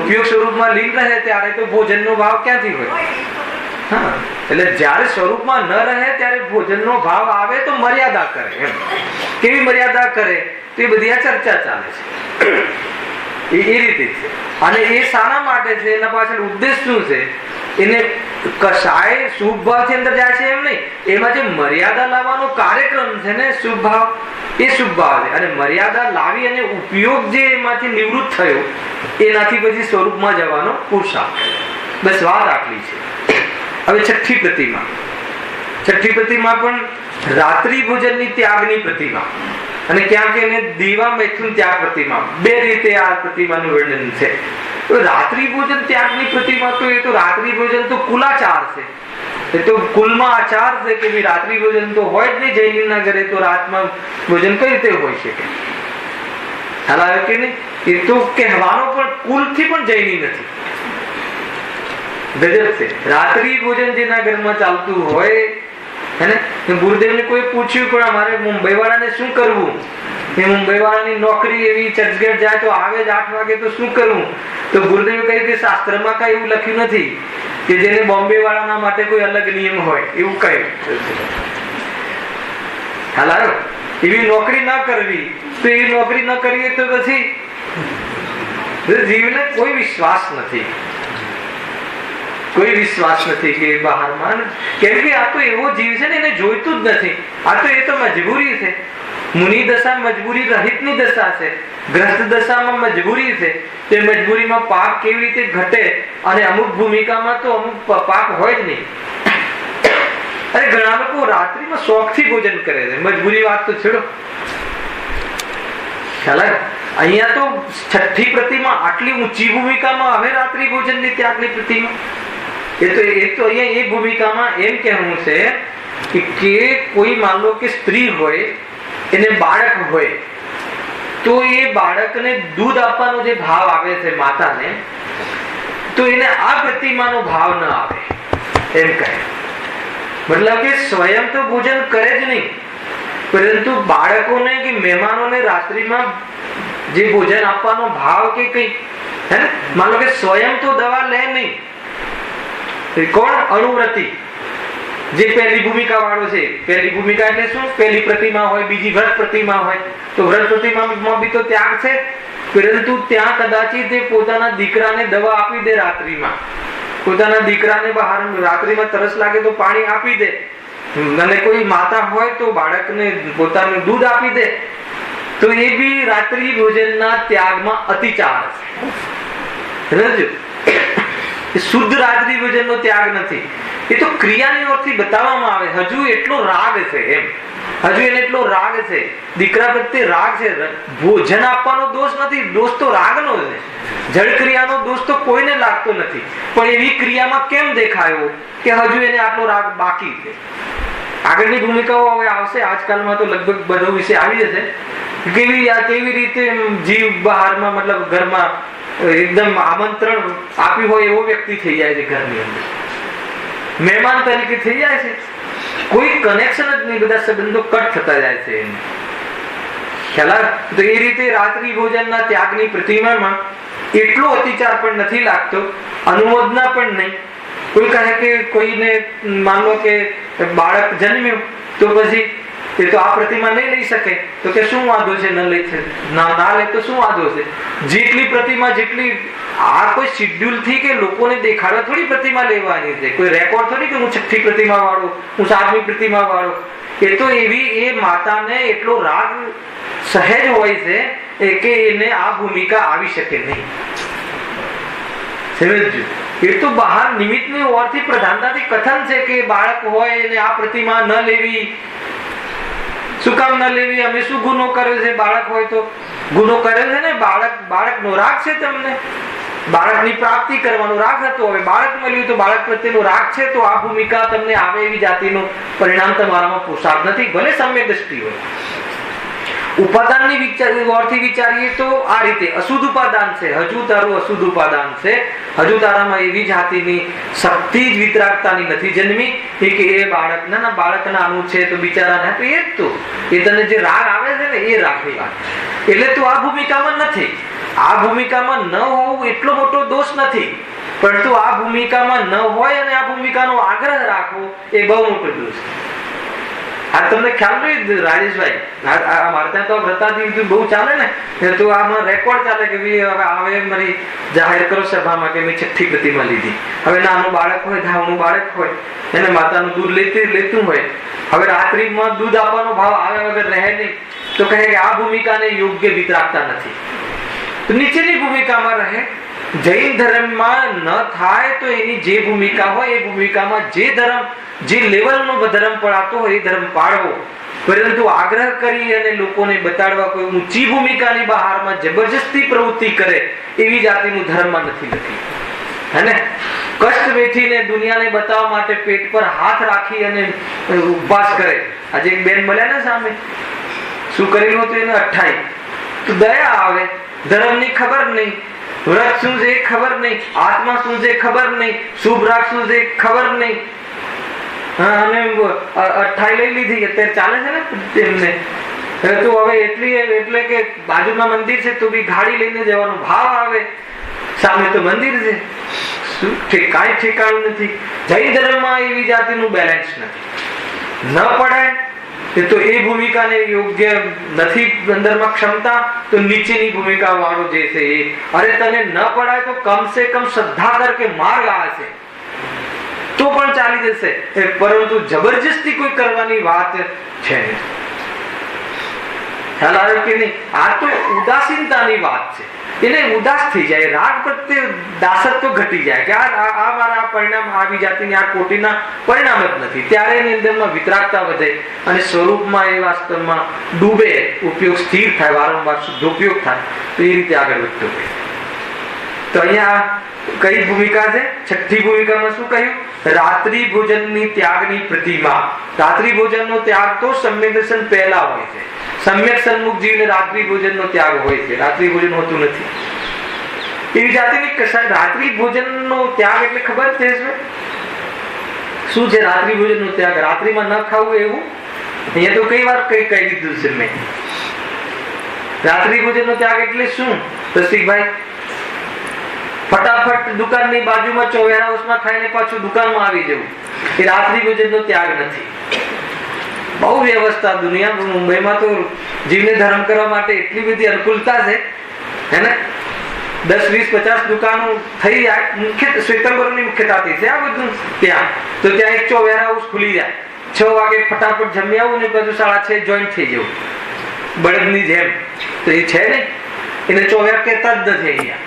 ઉપયોગ સ્વરૂપમાં લીન રહે ત્યારે તો ભોજનનો ભાવ ક્યાંથી હોય? હા, એટલે જ્યારે સ્વરૂપમાં ન રહે ત્યારે ભોજનનો ભાવ આવે તો મર્યાદા કરે. એમ કેવી મર્યાદા કરે તો એ બધી આ ચર્ચા ચાલે છે. એ રીતે છે. અને એ શાના માટે છે, એના પાછળ ઉદ્દેશ શું છે? એને કશાય શુભ ભાવથી અંદર જાય છે એમ નહીં. એમાં જે મર્યાદા લાવવાનો કાર્યક્રમ છે ને, શુભ ભાવ, એ શુભ ભાવ છે. અને મર્યાદા લાવી અને ઉપયોગ જે એમાંથી નિવૃત્ત થયો એનાથી પછી સ્વરૂપમાં જવાનો પુરુષાર્થ. બસ વાત આટલી છે. હવે છઠ્ઠી પ્રતિમા. છઠ્ઠી પ્રતિમા પણ રાત્રિ ભોજનની ત્યાગની પ્રતિમા. અને ક્યાંક એને દીવા મૈથુન ત્યાગ પ્રતિમા, બે રીતે આ પ્રતિમાનું વર્ણન છે. રાત્રિ ભોજન ત્યાગની પ્રતિમા તો એ તો રાત્રિ ભોજન તો કુલાચાર છે. એ તો કુલમાં આચાર છે કે ભાઈ રાત્રિ ભોજન તો હોય જ નહીં. જૈનના ઘરે તો રાતમાં ભોજન કઈ રીતે હોય શકે? ખ્યાલ આવ્યો કે નહીં? એ તો કહેવાનો પણ કુલથી પણ જૈની નથી. ગજબ છે. રાત્રિ ભોજન જેના ઘરમાં ચાલતું હોય હે, ગુરુદેવને કોઈ પૂછ્યું પણ અમારે મુંબઈ વાળાને શું કરવું? એ મુંબઈ વાળાની નોકરી એવી ચર્ચગેટ જાય તો આવે જ 8 વાગે, તો શું કરવું? તો ગુરુદેવે કહ્યું કે શાસ્ત્રમાં કઈ એવું લખ્યું નથી કે જેને બોમ્બે વાળાના માટે કોઈ અલગ નિયમ હોય, એવું કહ્યું. હાલ એવી નોકરી ન કરવી, તો એવી નોકરી ન કરીએ તો પછી જીવને કોઈ વિશ્વાસ નથી. કોઈ વિશ્વાસ નથી કે બહારમાં, કેમ કે આ તો એવો જીવ છે ને, એને જોઈતું જ નથી. આ તો એ તો મજબૂરી છે. મુનિ દશા મજબૂરી રહિતની દશા છે. ગ્રસ્ત દશામાં મજબૂરી છે. તે મજબૂરીમાં પાપ કેવી રીતે ઘટે? અને અમુક ભૂમિકામાં તો અમુક પાપ હોય જ નહીં. અરે ઘણા લોકો રાત્રિમાં શોખથી ભોજન કરે છે. મજબૂરી વાત તો છેડો. ખ્યાલ અહીંયા તો છઠ્ઠી પ્રતિમા આટલી ઊંચી ભૂમિકામાં હવે રાત્રિ ભોજનની ત્યાગની પ્રતિમા. એ તો અહીંયા એ ભૂમિકામાં એમ કહેવું છે કે કોઈ માન લો કે સ્ત્રી હોય, એને બાળક હોય, તો એ બાળકને દૂધ આપવાનો જે ભાવ આવે છે માતાને, તો એને આ પ્રતિમાનો ભાવ ન આવે એમ કહે. મતલબ કે સ્વયં તો ભોજન કરે જ નહીં, પરંતુ બાળકોને કે મહેમાનોને રાત્રિમાં જે ભોજન આપવાનો ભાવ કે કઈ હે ને, માન લો કે સ્વયં તો દવા લે નહીં. કોણ? અણુવ્રતિ, જે પહેલી ભૂમિકા વાળો છે. પહેલી ભૂમિકા એટલે શું? પહેલી પ્રતિમા હોય, બીજી વ્રત પ્રતિમા હોય. તો વ્રત પ્રતિમામાં બી તો ત્યાગ છે, પરંતુ ત્યાં કદાચિત તે પોતાના દીકરાને દવા આપી દે રાત્રિમાં. પોતાના દીકરાને બહાર રાત્રિમાં તરસ લાગે તો પાણી આપી દે. અને કોઈ માતા હોય તો બાળકને પોતાનું દૂધ આપી દે. તો એ બી રાત્રિ ભોજનના ત્યાગમાં અતિચાર છે. શુદ્ધ રાત્રિ ભોજનનો ત્યાગ નથી. એ તો ક્રિયાની ઓરથી બતાવવામાં આવે. હજુ એટલો રાગ છે એમ, હજુ એને એટલો રાગ છે, દીકરા પ્રત્યે રાગ છે. ભોજન આપવાનો દોષ નથી, દોષ તો રાગનો છે. જળ ક્રિયાનો દોષ તો કોઈને લાગતો નથી, પણ એવી ક્રિયામાં કેમ દેખાયો કે હજુ એને આટલો રાગ બાકી છે. આગળની ભૂમિકાઓ હવે આવશે. આજકાલમાં તો લગભગ બધો વિશે આવી જશે. કેવી રીતે જીવ બહારમાં, મતલબ ઘરમાં એકદમ આમંત્રણ આપ્યું હોય એવો વ્યક્તિ થઈ જાય છે, ઘરની અંદર મહેમાન તરીકે થઈ જાય છે. કોઈ કનેક્શન જ નહીં, બધા સંબંધો કટ થતા જાય છે. ખ્યાલ? તો એ રીતે રાત્રિ ભોજનના ત્યાગની પ્રતિમામાં એટલો અતિચાર પણ નથી લાગતો, અનુમોદના પણ નહીં. કોઈ કહે કે કોઈને માન લો કે બાળક જન્મ્યું તો પછી એ તો આ પ્રતિમા નહીં લઈ શકે, તો કે શું વાંધો છે? ન લે તો શું વાંધો છે? જેટલી પ્રતિમા, જેટલી આ કોઈ શિડ્યુલ થી કે લોકોને દેખાડવા થોડી પ્રતિમા લેવાની છે. કોઈ રેકોર્ડ થોડી કે હું છઠ્ઠી પ્રતિમા વાળો, હું 7મી પ્રતિમા વાળો. એ તો એવી એ માતાને એટલો રાગ સહેજ હોય છે કે એને આ ભૂમિકા આવી શકે નહીં. સમજજો? એ તો બહાર નિમિત્તની ઓરથી પ્રધાનતાથી કથન છે કે બાળક હોય એને આ પ્રતિમા ન લેવી. શું કામ ન લેવી? અમે શું ગુનો કર્યો છે? બાળક હોય તો ગુનો કરે છે ને, બાળકનો રાગ છે તમને, બાળકની પ્રાપ્તિ કરવાનો રાગ હતો, હવે બાળક મળ્યું તો બાળક પ્રત્યેનો રાગ છે, તો આ ભૂમિકા તમને આવે એવી જાતિનું પરિણામ તમારામાં પુરુષાર્થ નથી, ભલે સમ્યક દ્રષ્ટિ હોય. ઉપાદાનની ઓરથી વિચારીએ તો આ રીતે અશુદ્ધ ઉપાદાન છે, હજુ તારું અશુદ્ધ ઉપાદાન છે, હજુ તારામાં એવી જાતિની શક્તિ જ વિતરાગતાની નથી જન્મી કે એ બાળક ના બાળકના અનુ છે તો બિચારાને તો એ જ તો એ તને જે રાગ આવે છે ને એ રાગની વાત, એટલે તું આ ભૂમિકામાં નથી. આ ભૂમિકામાં ન હોવું એટલો મોટો દોષ નથી, પરંતુ આ ભૂમિકામાં ન હોય અને આ ભૂમિકાનો આગ્રહ રાખવો એ બહુ મોટો દોષ છે. આ તમને ખ્યાલ નહીં રાજેશભાઈ, મારે ત્યાં તો વ્રતાદી બહુ ચાલે ને, તો આમાં રેકોર્ડ ચાલે કે હવે મારી જાહેર કરો સભામાં કે મેં છઠ્ઠી પ્રતિમા લીધી. હવે નાનું બાળક હોય, ધાવનું બાળક હોય, એને માતાનું દૂધ લેતું હોય, હવે રાત્રિમાં દૂધ આપવાનો ભાવ આવે વગર રહે નહીં, તો કહે કે આ ભૂમિકાને યોગ્ય વિતરાગતા નથી, તો નીચેની ભૂમિકામાં રહે. જૈન ધર્મમાં ન થાય તો એની જે ભૂમિકા હોય એ ભૂમિકામાં જે લેવલનો ધર્મ પડાતો હોય એ ધર્મ પાડવો, પરંતુ આગ્રહ કરી અને લોકોને બતાડવા કોઈ ઊંચી ભૂમિકાની બહારમાં જબરજસ્તી પ્રવૃત્તિ કરે એવી જાતિનું ધર્મમાં નથી લખી. હે ને, કષ્ટ વેઠીને દુનિયાને બતાવવા માટે પેટ પર હાથ રાખી અને ઉપવાસ કરે. આજે એક બેન મળ્યા ને સામે, શું કરેલું હતું એને 28, તો દયા આવે, ધર્મની ખબર નહીં, વ્રત શું છે ખબર નહીં, આત્મા શું છે ખબર નહીં, શુભ રાગ શું છે ખબર નહીં, અને 28 લઈ લીધી. અત્યારે ચાલે છે ને તેમને, તો હવે એટલે કે બાજુમાં મંદિર છે તો બી ગાડી લઈને જવાનો ભાવ આવે, સામે તો મંદિર છે, કાંઈ ઠેકાણું નથી. જૈન ધર્મમાં એવી જાતિનું બેલેન્સ નથી, ન પડાય તો એ ભૂમિકાને યોગ્ય નથી અંદરમાં ક્ષમતા, તો નીચેની ભૂમિકા વાળો જે છે એ, અરે તને ન પડાય તો કમ સે કમ શ્રદ્ધા કર કે માર્ગ આ છે તો પણ ચાલી જશે, પરંતુ જબરજસ્તી કોઈ કરવાની વાત છે નહીં. ખ્યાલ આવ્યો કે નહીં? આ તો ઉદાસીનતાની વાત છે, એને ઉદાસ થઈ જાય, રાગ પ્રત્યે દાસત્વ ઘટી જાય કે આ મારા પરિણામ આવી જાતિની આ કોટીના પરિણામ જ નથી, ત્યારે એની અંદરમાં વિતરાગતા વધે અને સ્વરૂપમાં એ વાસ્તવમાં ડૂબે, ઉપયોગ સ્થિર થાય, વારંવાર શુદ્ધ ઉપયોગ થાય, તો એ રીતે આગળ વધતો હોય. તો અહીંયા કઈ ભૂમિકા છે? છઠ્ઠી ભૂમિકામાં શું કહ્યું? રાત્રિ ભોજનની ત્યાગની પ્રતિમા. રાત્રિ ભોજનનો ત્યાગ તો સમ્યક દર્શન પહેલા હોય છે, સમ્યક સન્મુખ જીવને રાત્રિ ભોજનનો ત્યાગ હોય છે, રાત્રિ ભોજન હોતું નથી. એવી જાતિની રાત્રિ ભોજનનો ત્યાગ એટલે ખબર છે શું છે? રાત્રિ ભોજનનો ત્યાગ રાત્રિમાં ન ખાવું એવું. અહીંયા તો કઈ વાર કહી દીધું છે મેં. રાત્રિ ભોજનનો ત્યાગ એટલે શું રસિકભાઈ? ફટાફટ દુકાનની બાજુમાં ચોવેરા હાઉસમાં ખાઈને પાછું દુકાનમાં આવી જવું, એ રાત્રિ ભોજનનો ત્યાગ નથી. બહુ વ્યવસ્થા દુનિયા, મુંબઈમાં તો જીવને ધર્મ કરવા માટે એટલી બધી અનુકૂળતા છે, હે ને, 10, 20, 50 દુકાનો થઈ જાય. મુખ્ય શ્વેતાંબરોની મુખ્યતાથી છે આ બધું ત્યાં. તો ત્યાં એક ચોવેરા હાઉસ ખુલી જાય, 6 વાગે ફટાફટ જમી આવું ને બધું 6:30 જોઈન્ટ થઈ જવું બળદની જેમ. તો એ છે ને, એને ચોવેરા કહેતા જ નથી અહીંયા.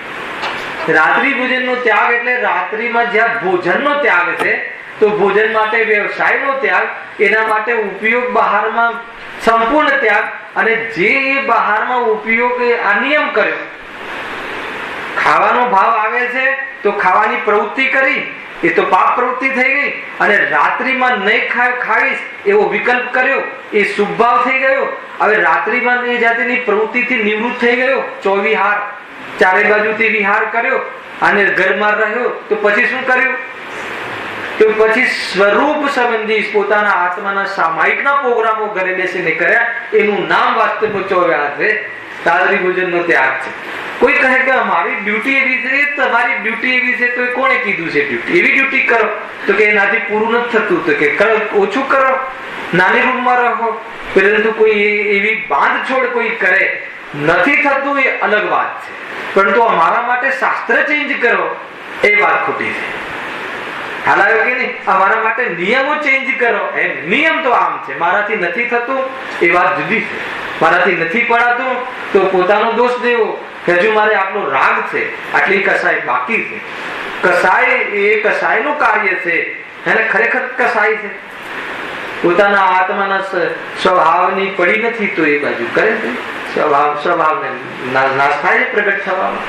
રાત્રિ ભોજનનો ત્યાગ એટલે રાત્રિમાં જ્યાં ભોજનનો ત્યાગ છે, તો ભોજન માટે વ્યવસાયનો ત્યાગ, એના માટે ઉપયોગ બહારમાં સંપૂર્ણ ત્યાગ, અને જે એ બહારમાં ઉપયોગ આ નિયમ કર્યો, ખાવાનો ભાવ આવે છે તો ખાવાની પ્રવૃત્તિ કરી, એ તો પાપ પ્રવૃત્તિ થઈ ગઈ, અને રાત્રિમાં નહીં ખાવીશ એવો વિકલ્પ કર્યો, એ શુભ ભાવ થઈ ગયો. હવે રાત્રિમાં એ જાતિની પ્રવૃત્તિથી નિવૃત્ત થઈ ગયો, ચોવિહાર, ચારે બાજુથી વિહાર કર્યો અને ઘરમાં રહ્યો, તો પછી શું કર્યું? તો પછી સ્વરૂપ સંબંધી પોતાના આત્માના સામાયિકના પ્રોગ્રામો ઘરે બેસીને કર્યા, એનું નામ વાસ્તવમાં ચોવ્યા છે, રાત્રિ ભોજનનો ત્યાગ છે. કોઈ કહે કે અમારી ડ્યુટી એવી છે, તમારી ડ્યુટી એવી છે, તો કોણે કીધું છે ડ્યુટી? એવી ડ્યુટી કરો, તો કે એનાથી પૂરું નથી થતું, તો કે ઓછું કરો, નાની રૂમમાં રહો, પરંતુ કોઈ એવી બાંધછોડ કોઈ કરે નથી થતું, એ અલગ વાત છે. પરંતુ અમારા માટે શાસ્ત્ર ચેન્જ કરો એ વાત ખોટી છે. ખ્યાલ આવ્યો કે નહીં? અમારા માટે નિયમો ચેન્જ કરો, એમ નિયમ તો આમ છે, મારાથી નથી થતું એ વાત જુદી છે. મારાથી નથી પડાતું તો પોતાનો દોષ દેવો કે હજુ મારે આટલો રાગ છે, આટલી કસાય બાકી છે. કસાય એ કસાયનું કાર્ય છે, એને ખરેખર કસાય છે, પોતાના આત્માના સ્વભાવની પડી નથી તો એ બાજુ કરે છે. સ્વભાવને નાશ થાય પ્રગટ થવામાં.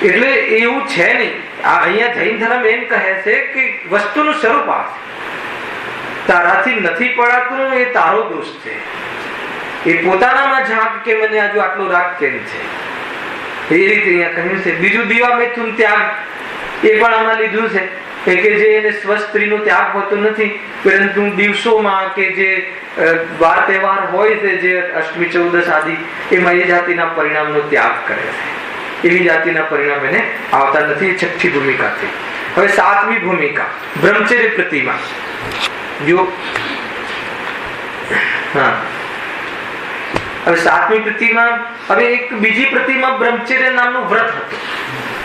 એટલે એવું છે નહીં. અહીંયા જૈન ધર્મ એમ કહે છે કે વસ્તુનું સ્વરૂપ આ છે. તારાથી નથી પડાતું એ તારો દોષ છે. એ પોતાનામાં ઝાંક કે મને આજુ આટલો રાગ કેમ છે, એ રીતે અહીંયા કહ્યું છે. બીજું દીવા મૈથુન ત્યાગ, એ પણ આમાં લીધું છે કે જે એને સ્વસ્ત્રીનો ત્યાગ હોતો નથી, પરંતુ દિવસોમાં કે જે વાર તહેવાર હોય છે, જે અષ્ટમી ચૌદશ આદિ, એમાં એ જાતિના પરિણામનો ત્યાગ કરે છે. એવી જાતિના પરિણામ એને આવતા નથી. છઠ્ઠી ભૂમિકા થઈ. હવે સાતમી ભૂમિકા બ્રહ્મચર્ય પ્રતિમા. જો હવે સાતમી પ્રતિમા, હવે એક બીજી પ્રતિમા બ્રહ્મચર્ય નામનું વ્રત હતું.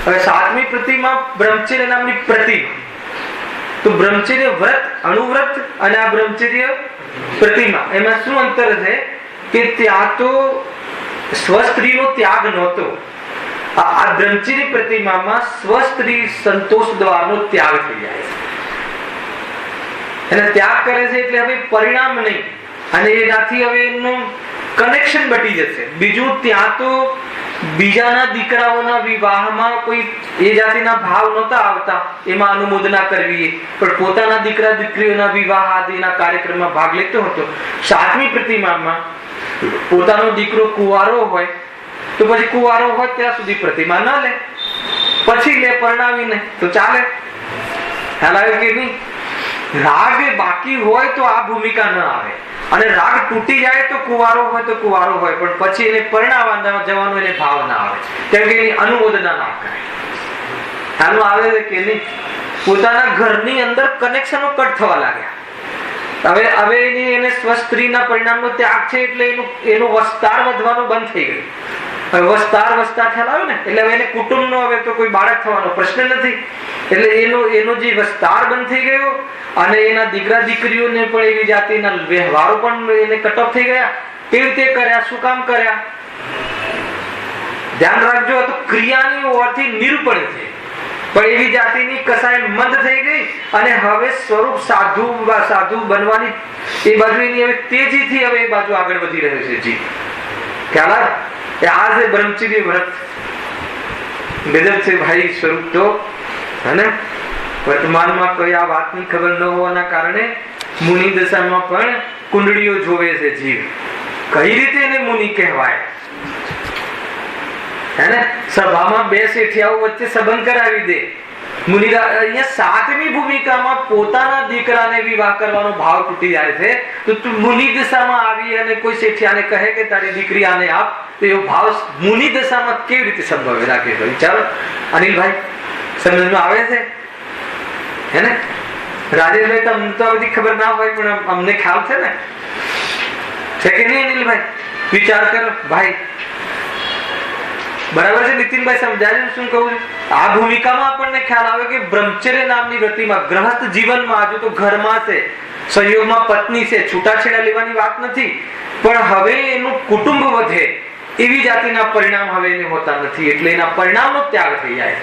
હવે સાતમી પ્રતિમા બ્રહ્મચર્ય નામની પ્રતિમા. તો બ્રહ્મચર્ય વ્રત, અણુવ્રત અને આ બ્રહ્મચર્ય પ્રતિમા, એમાં શું અંતર છે કે ત્યાં તો સ્વસ્ત્રીનો ત્યાગ નહોતો. આ બ્રહ્મચર્ય પ્રતિમામાં સ્વસ્ત્રી સંતોષ દ્વારનો ત્યાગ થઈ જાય છે. એને ત્યાગ કરે છે એટલે હવે પરિણામ નહીં, અને એનાથી હવે એનું કનેક્શન બટી જશે. બીજું, ત્યાં તો બીજાના દીકરાઓના વિવાહમાં કોઈ એ જાતિના ભાવ નહોતા આવતા, એમાં અનુમોદના કરવી, પણ પોતાના દીકરા દીકરીઓના વિવાહ આદિના કાર્યક્રમમાં ભાગ લેતો હતો. સાતમી પ્રતિમામાં પોતાનો દીકરો કુંવારો હોય તો પછી કુંવારો હોય ત્યાં સુધી પ્રતિમા ન લે, પછી લે પરણાવીને તો ચાલે. ખ્યાલ આવ્યો કે નહીં? રાગ બાકી હોય તો આ ભૂમિકા ન આવે, અને રાગ તૂટી જાય તો કુંવારો હોય તો કુંવારો હોય, પણ પછી એને પરણાવવા જવાનો એને ભાવ ના આવે, કેમ કે એની અનુમોદના ના કરે. હાલમાં આવે છે કે નહીં? પોતાના ઘરની અંદર કનેક્શનો કટ થવા લાગ્યા. હવે એને સ્વસ્ત્રીના પરિણામનો ત્યાગ છે એટલે એનો વસ્તાર વધવાનો બંધ થઈ ગયો. હવે વસ્તાર ખ્યાલ આવે ને, એટલે હવે એને કુટુંબનો હવે તો કોઈ બાળક થવાનો પ્રશ્ન નથી. એટલે એનો જે વસ્તાર બંધ થઈ ગયો, અને એના દીકરા દીકરીઓને પણ એવી જાતિના વ્યવહારો પણ એને કટઓફ થઈ ગયા. કેવી રીતે કર્યા, શું કામ કર્યા? ધ્યાન રાખજો, આ તો ક્રિયાની ઓરથી નિરૂપણ છે, પણ એવી જાતિની કસાય મંદ થઈ ગઈ, અને હવે સ્વરૂપ સાધુ બનવાની એ બાજુ એની હવે તેજીથી હવે એ બાજુ આગળ વધી રહ્યો છે. જી ખ્યાલ આવે? આ છે બ્રહ્મચર્ય વ્રત. ગજબ છે ભાઈ સ્વરૂપ તો, હે. વર્તમાનમાં કોઈ આ વાતની ખબર ન હોવાના કારણે મુનિ દશામાં પણ કુંડળીઓ જોવે છે જીવ. કઈ રીતે એને મુનિ કહેવાય? હે ને? સભામાં બે શેઠિયાઓ વચ્ચે સંબંધ કરાવી દે. મુનિ અહીંયા સાતમી ભૂમિકામાં પોતાના દીકરાને વિવાહ કરવાનો ભાવ તૂટી જાય છે, તો તું મુનિ દશામાં આવી અને કોઈ શેઠિયાને કહે કે તારી દીકરી આને આપ, તો એવો ભાવ મુનિ દશામાં કેવી રીતે સંભવે? રાખે તો વિચારો અનિલભાઈ, સમજમાં આવે છે? હે ને રાજેશભાઈ? તમને તો બધી ખબર ના હોય, પણ અમને ખ્યાલ છે ને, છે કે નહીં અનિલભાઈ? વિચાર કરો ભાઈ. બરાબર છે નીતિનભાઈ? સમજાય શું કહું છું? આ ભૂમિકામાં આપણને ખ્યાલ આવે કે બ્રહ્મચર્ય નામની વ્રતિમાં ગ્રહસ્થ જીવનમાં, હજુ તો ઘરમાં છે, સંયોગમાં પત્ની છે, છૂટાછેડા લેવાની વાત નથી, પણ હવે એનું કુટુંબ વધે એવી જાતિના પરિણામ હવે એને હોતા નથી, એટલે એના પરિણામનો ત્યાગ થઈ જાય.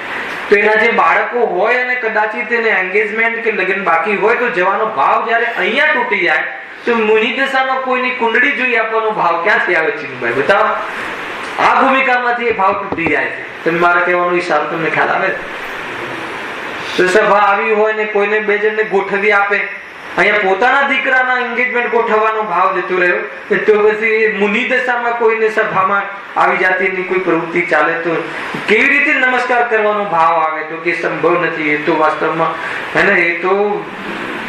તો એના જે બાળકો હોય અને કદાચિત એને એંગેજમેન્ટ કે લગ્ન બાકી હોય, તો જવાનો ભાવ જયારે અહીંયા તૂટી જાય, તો મુનિ દશામાં કોઈની કુંડળી જોઈ આપવાનો ભાવ ક્યાંથી આવે? ચિંતભાઈ બતાવો. આ ભૂમિકામાંથી એ ભાવ તૂટી જાય છે. તમે મારા કહેવાનો ઈશારો તમને ખ્યાલ આવે? તો સભા આવી હોય ને કોઈને બે જણને ગોઠવી આપે, અહીંયા પોતાના દીકરાના એંગેજમેન્ટ ગોઠવવાનો ભાવ જતો રહ્યો, તો પછી મુનિ દશામાં કોઈને સભામાં આવી જાતિની કોઈ પ્રવૃત્તિ ચાલે તો કેવી રીતે નમસ્કાર કરવાનો ભાવ આવે? તો કે સંભવ નથી. એ તો વાસ્તવમાં હે ને, એ તો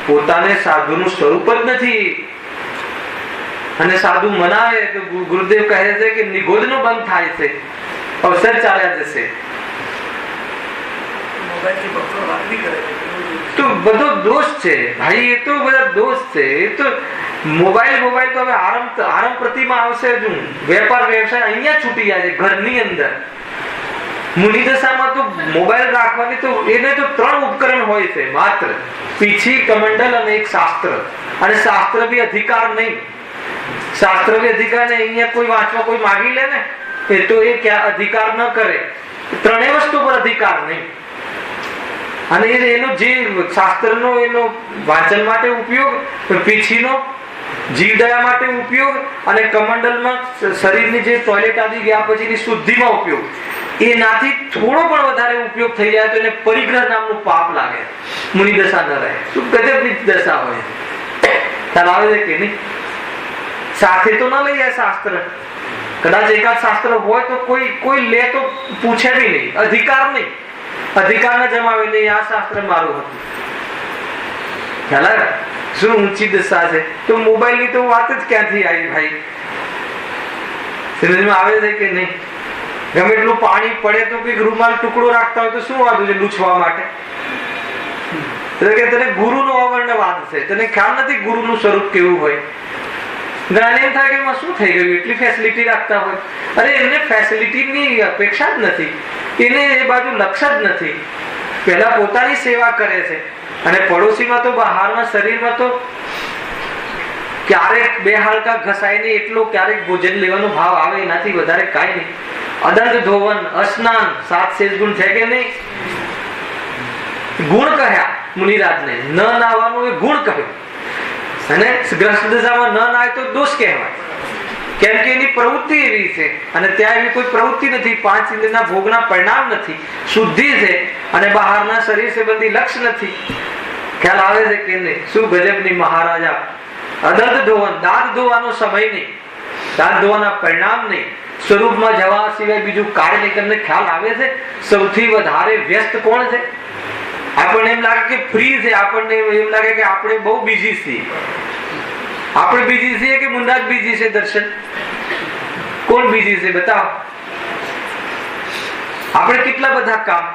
પોતાને સાધુનું સ્વરૂપ જ નથી. અને સાધુ મનાવે તો ગુરુદેવ કહે છે કે નિગોદનો બંધ થાય છે, અવસર ચાલ્યા જશે. તો બધો દોષ છે ભાઈ, એ તો બધા દોષ છે. એ તો મોબાઈલ તો હવે આરંભ પ્રતિમા આવશે. હજુ વેપાર વ્યવસાય અહીંયા છૂટી જાય છે ઘરની અંદર. મુનિ દશામાં તો મોબાઈલ રાખવાની તો એને તો 3 ઉપકરણ હોય છે માત્ર: પીછી, કમંડલ અને એક શાસ્ત્ર. અને શાસ્ત્ર બી અધિકાર નહીં. શાસ્ત્ર બી અધિકાર નહીં. અહીંયા કોઈ વાંચવા કોઈ માગી લે ને, એ તો એ ક્યાં અધિકાર ન કરે. 3 વસ્તુ પર અધિકાર નહીં. અને એનો જે શાસ્ત્રનો એનો વાંચન માટે ઉપયોગ, પીછીનો જીવદયા માટે ઉપયોગ અને કમંડલમાં શરીરની જે ટોયલેટ આદિ ગયા પછીની શુદ્ધિમાં ઉપયોગ, એનાથી થોડો પણ વધારે ઉપયોગ થઈ જાય તો એને પરિગ્રહ નામનું પાપ લાગે, મુનિ દશા ન રહે. શું ગજબની દશા હોય, ખ્યાલ આવે છે કે નહીં? સાથે તો ન લઈ જાય શાસ્ત્ર, કદાચ એકાદ શાસ્ત્ર હોય તો કોઈ લે તો પૂછે બી નહીં, અધિકાર નહીં, અધિકાર ન જમાવે નહીં, આ શાસ્ત્ર મારું હતું. ખ્યાલ આવે શું ઊંચી દશા છે? તો મોબાઈલ ની તો વાત જ ક્યાંથી આવી ભાઈ? સમજમાં આવે છે કે નહીં? ગમે એટલું પાણી પડે તો કઈક રૂમાલ ટુકડો રાખતા હોય તો શું વાંધો છે લૂછવા માટે? તને ગુરુનો અવર્ણવાદ છે, તને ખ્યાલ નથી ગુરુનું સ્વરૂપ કેવું હોય. ઘણા એમ થાય કે એમાં શું થઈ ગયું, એટલી ફેસિલિટી રાખતા હોય. અરે એમને ફેસિલિટીની અપેક્ષા જ નથી, એને એ બાજુ લક્ષ્ય જ નથી. પહેલા પોતાની સેવા કરે છે અને પડોશીમાં તો બહારના શરીરમાં તો ક્યારેક બે હાડકા ઘસાય નહીં એટલો ક્યારેક ભોજન લેવાનો ભાવ આવે, એનાથી વધારે કાંઈ નહીં. અદંત ધોવન, અસ્નાન, 7 શેષ ગુણ છે કે નહીં? ગુણ કહ્યા મુનિરાજને, ન નાવાનું એ ગુણ કહ્યું. અને ગ્રસ્ત દશામાં ન નાય તો દોષ કહેવાય, કેમ કે એની પ્રવૃત્તિ એવી છે અને ત્યાં એવી કોઈ પ્રવૃત્તિ નથી, 5 ઇન્દ્રિયના ભોગના પરિણામ નથી, શુદ્ધિ છે અને બહારના શરીર સંબંધી લક્ષ્ય નથી. ખ્યાલ આવે છે કે નહીં? શું ગજબની મહારાજા! અદંત ધોવન, દાંત ધોવાનો સમય નહીં, દાંત ધોવાના પરિણામ નહીં, સ્વરૂપમાં જવા સિવાય બીજું કાર્ય નહીં. તમને ખ્યાલ આવે છે સૌથી વધારે વ્યસ્ત કોણ છે? આપણને એમ લાગે કે ફ્રી છે, આપણને એમ લાગે કે આપણે બહુ બિઝી છીએ. આપણે બિઝી છીએ કે મુન્ના જ બિઝી છે? દર્શન, કોણ બિઝી છે બતાવો? આપણે કેટલા બધા કામ